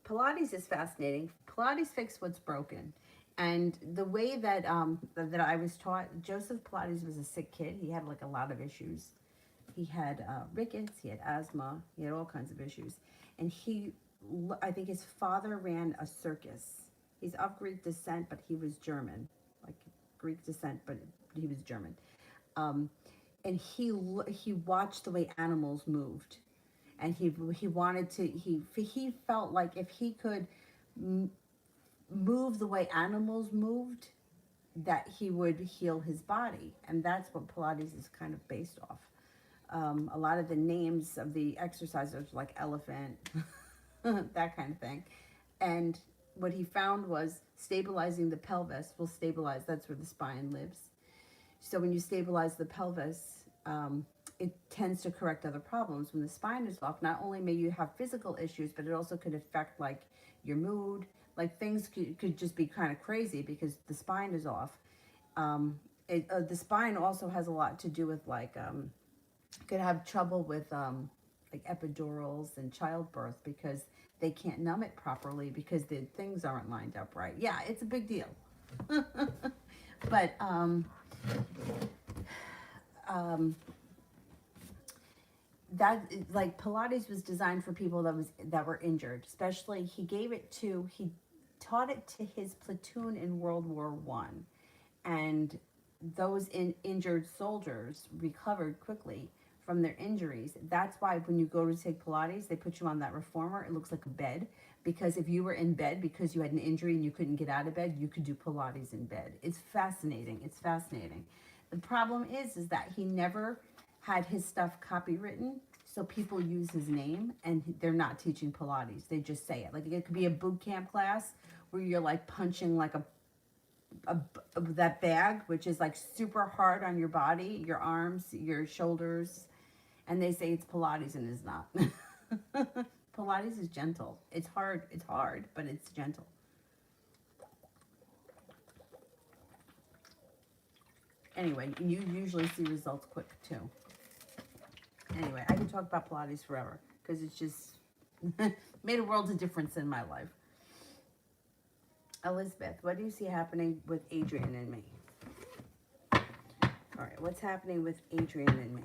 Pilates is fascinating. Pilates fixes what's broken. And the way that that I was taught, Joseph Pilates was a sick kid. He had like a lot of issues. He had rickets, he had asthma, he had all kinds of issues. And I think his father ran a circus. He's of Greek descent, but he was German. Like Greek descent, but he was German. And he watched the way animals moved. And he wanted to, he felt like if he could move the way animals moved, that he would heal his body. And that's what Pilates is kind of based off. A lot of the names of the exercises like elephant, that kind of thing. And what he found was stabilizing the pelvis will stabilize, that's where the spine lives. So when you stabilize the pelvis, it tends to correct other problems. When the spine is off, not only may you have physical issues, but it also could affect like your mood. Like things could just be kind of crazy because the spine is off. The spine also has a lot to do with like, could have trouble with like epidurals and childbirth because they can't numb it properly because the things aren't lined up right. Yeah, it's a big deal. But that, like, Pilates was designed for people that were injured. Especially, he taught it to his platoon in World War I, and those injured soldiers recovered quickly from their injuries. That's why when you go to take Pilates, they put you on that reformer. It looks like a bed, because if you were in bed because you had an injury and you couldn't get out of bed, you could do Pilates in bed. It's fascinating. It's fascinating. The problem is that he never had his stuff copywritten, so people use his name and they're not teaching Pilates. They just say it. Like, it could be a boot camp class where you're like punching like that bag, which is like super hard on your body, your arms, your shoulders, and they say it's Pilates and it's not. Pilates is gentle. It's hard, but it's gentle. Anyway, you usually see results quick too. Anyway, I can talk about Pilates forever because it's just made a world of difference in my life. Elizabeth, what do you see happening with Adrian and me? All right, what's happening with Adrian and me?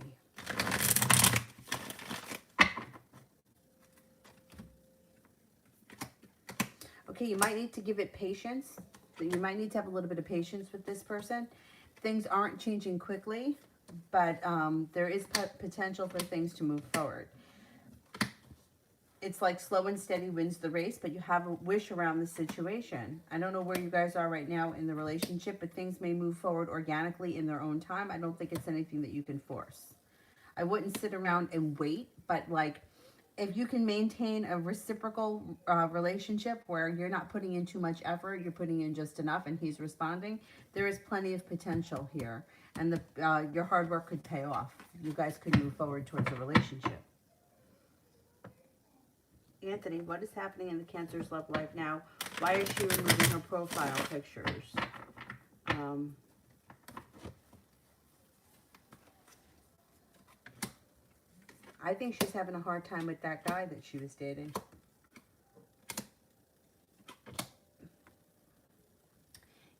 Okay, you might need to give it patience. You might need to have a little bit of patience with this person. Things aren't changing quickly, but there is potential for things to move forward. It's like slow and steady wins the race, but you have a wish around the situation. I don't know where you guys are right now in the relationship, but things may move forward organically in their own time. I don't think it's anything that you can force. I wouldn't sit around and wait, but like, if you can maintain a reciprocal relationship where you're not putting in too much effort, you're putting in just enough, and he's responding, there is plenty of potential here, and your hard work could pay off. You guys could move forward towards a relationship. Anthony, what is happening in the Cancer's love life now? Why is she removing her profile pictures? I think she's having a hard time with that guy that she was dating.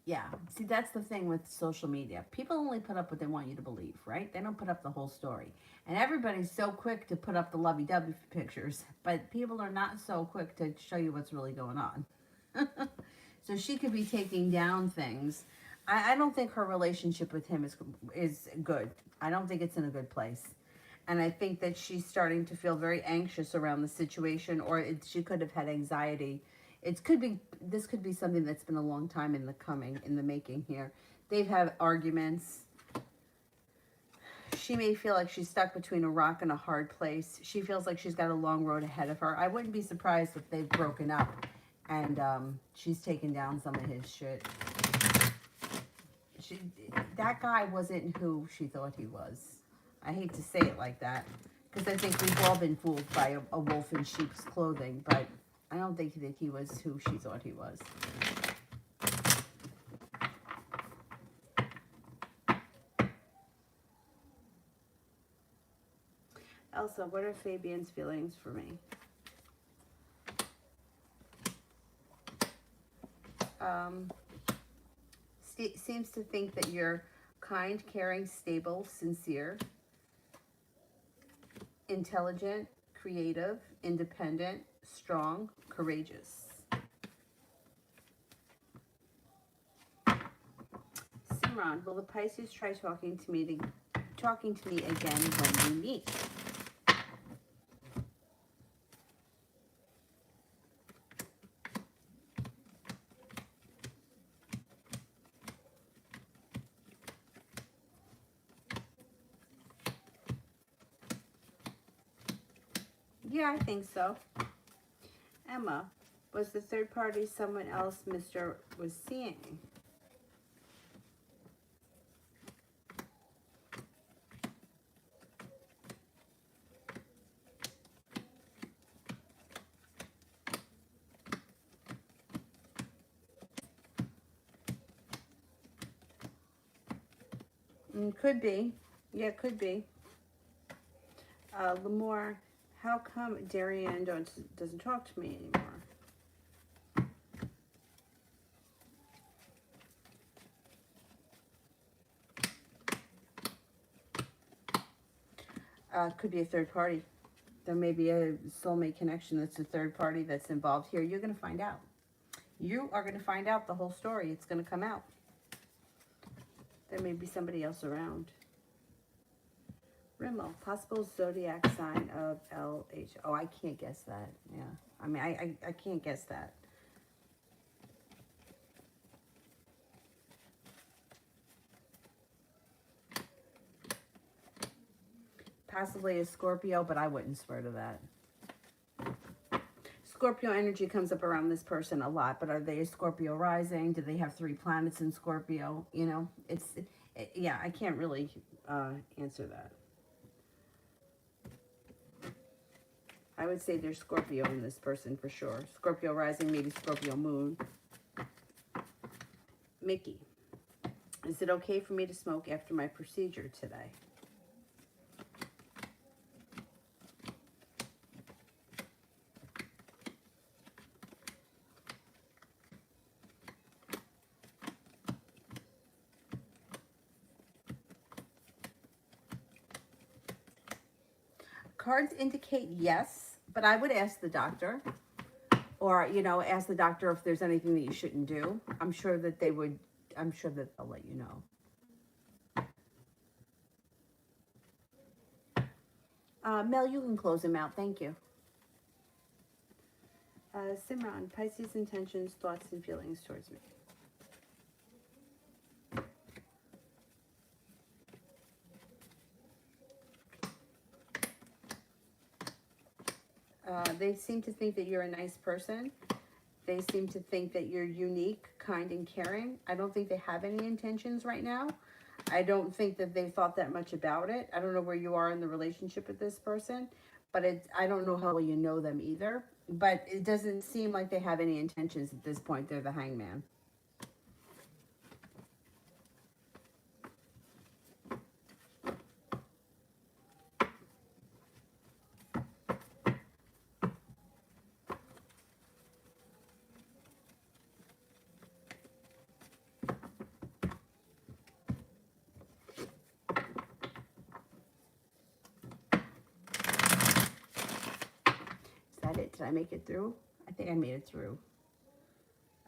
Yeah, see, that's the thing with social media. People only put up what they want you to believe, right? They don't put up the whole story. And everybody's so quick to put up the lovey-dovey pictures, but people are not so quick to show you what's really going on. So she could be taking down things. I don't think her relationship with him is good. I don't think it's in a good place. And I think that she's starting to feel very anxious around the situation, or she could have had anxiety. This could be something that's been a long time in the making here. They've had arguments. She may feel like she's stuck between a rock and a hard place. She feels like she's got a long road ahead of her. I wouldn't be surprised if they've broken up and she's taken down some of his shit. That guy wasn't who she thought he was. I hate to say it like that, because I think we've all been fooled by a wolf in sheep's clothing, but I don't think that he was who she thought he was. Elsa, what are Fabian's feelings for me? Seems to think that you're kind, caring, stable, sincere, intelligent, creative, independent, strong, courageous. Simran, will the Pisces try talking to me again when we meet? Yeah, I think so. Emma, was the third party someone else Mr. was seeing? Could be. Yeah, could be. Lamore, how come Darian doesn't talk to me anymore? Could be a third party. There may be a soulmate connection that's a third party that's involved here. You're going to find out. You are going to find out the whole story. It's going to come out. There may be somebody else around. Rimmel, possible zodiac sign of LH. Oh, I can't guess that. Yeah. I mean, I can't guess that. Possibly a Scorpio, but I wouldn't swear to that. Scorpio energy comes up around this person a lot, but are they a Scorpio rising? Do they have 3 planets in Scorpio? You know, yeah, I can't really answer that. I would say there's Scorpio in this person for sure. Scorpio rising, maybe Scorpio moon. Mickey, is it okay for me to smoke after my procedure today? Cards indicate yes, but I would ask the doctor. Or, you know, ask the doctor if there's anything that you shouldn't do. I'm sure that they would, I'm sure that they'll let you know. Mel, you can close him out. Thank you. Simran, Pisces intentions, thoughts, and feelings towards me. They seem to think that you're a nice person. They seem to think that you're unique, kind, and caring. I don't think they have any intentions right now. I don't think that they've thought that much about it. I don't know where you are in the relationship with this person, but I don't know how well you know them either. But it doesn't seem like they have any intentions at this point. They're the hangman. Is that it? Did I make it through? I think I made it through.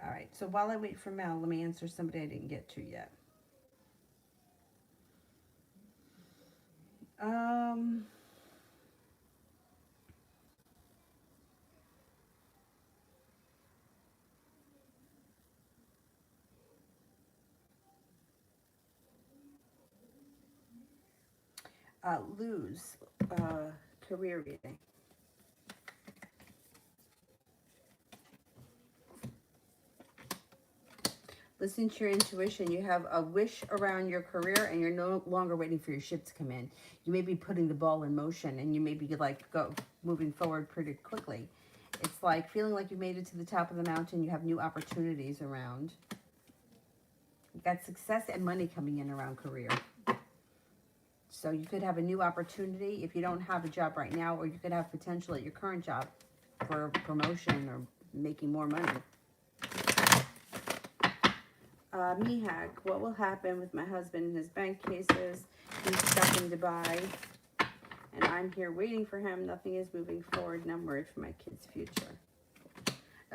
All right. So while I wait for Mel, let me answer somebody I didn't get to yet. Lose career reading. Listen to your intuition. You have a wish around your career and you're no longer waiting for your ship to come in. You may be putting the ball in motion and you may be like moving forward pretty quickly. It's like feeling like you made it to the top of the mountain. You have new opportunities around. You've got success and money coming in around career. So you could have a new opportunity if you don't have a job right now, or you could have potential at your current job for promotion or making more money. Mihak, what will happen with my husband and his bank cases? He's stuck in Dubai, and I'm here waiting for him. Nothing is moving forward, and I'm worried for my kid's future.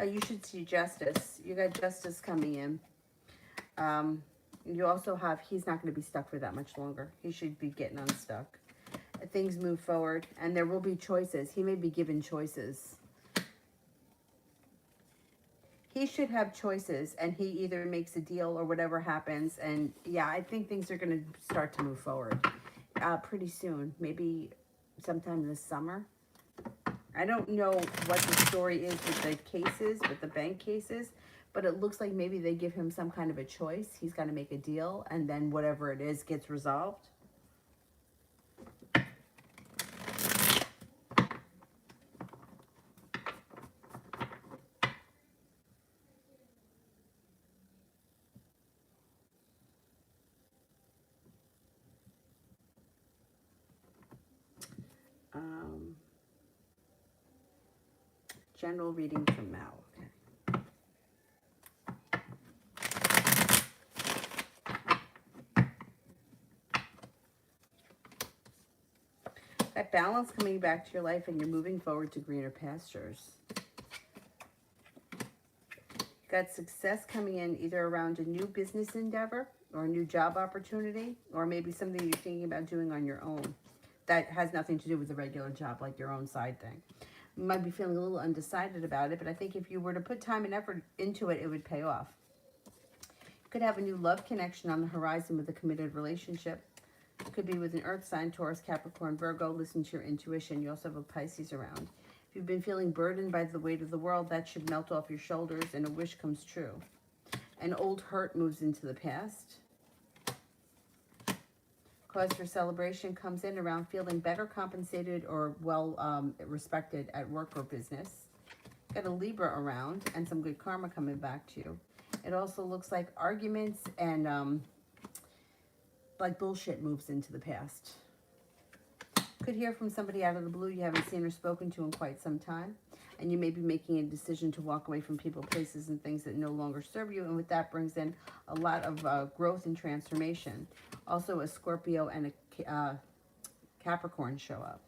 You should see justice. You got justice coming in. You also have, he's not going to be stuck for that much longer. He should be getting unstuck. Things move forward, and there will be choices. He may be given choices. He should have choices, and he either makes a deal or whatever happens. And yeah, I think things are going to start to move forward pretty soon. Maybe sometime this summer. I don't know what the story is with the cases, with the bank cases, but it looks like maybe they give him some kind of a choice. He's got to make a deal, and then whatever it is gets resolved. General reading from Mal. Okay. That balance coming back to your life, and you're moving forward to greener pastures. You've got success coming in either around a new business endeavor or a new job opportunity, or maybe something you're thinking about doing on your own that has nothing to do with a regular job, like your own side thing. You might be feeling a little undecided about it, but I think if you were to put time and effort into it, it would pay off. You could have a new love connection on the horizon with a committed relationship. It could be with an earth sign, Taurus, Capricorn, Virgo. Listen to your intuition. You also have a Pisces around. If you've been feeling burdened by the weight of the world, that should melt off your shoulders and a wish comes true. An old hurt moves into the past. Cause for celebration comes in around feeling better compensated or well respected at work or business. Got a Libra around and some good karma coming back to you. It also looks like arguments and like bullshit moves into the past. Could hear from somebody out of the blue you haven't seen or spoken to in quite some time. And you may be making a decision to walk away from people, places, and things that no longer serve you. And with that brings in a lot of growth and transformation. Also, a Scorpio and a Capricorn show up.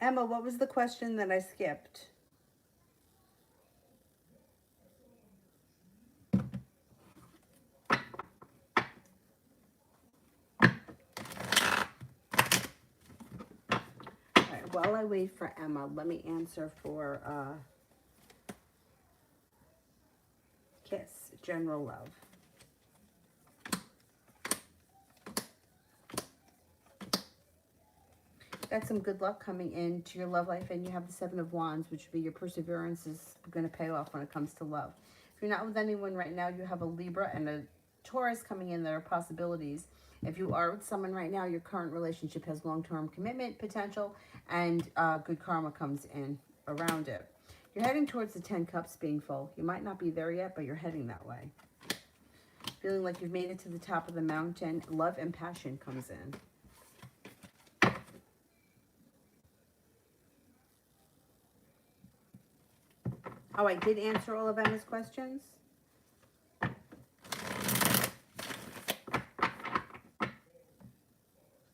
Emma, what was the question that I skipped? All right, while I wait for Emma, let me answer for Kiss, general love. Got some good luck coming into your love life, and you have the Seven of Wands, which would be your perseverance is going to pay off when it comes to love. If you're not with anyone right now, you have a Libra and a Taurus coming in. There are possibilities. If you are with someone right now, your current relationship has long-term commitment potential, and good karma comes in around it. You're heading towards the 10 Cups being full. You might not be there yet, but you're heading that way. Feeling like you've made it to the top of the mountain. Love and passion comes in. Oh, I did answer all of Emma's questions.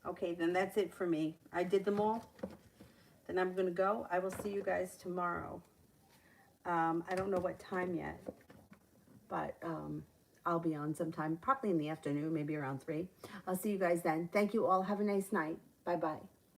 Okay, then that's it for me. I did them all. Then I'm going to go. I will see you guys tomorrow. I don't know what time yet, but I'll be on sometime, probably in the afternoon, maybe around 3. I'll see you guys then. Thank you all. Have a nice night. Bye-bye.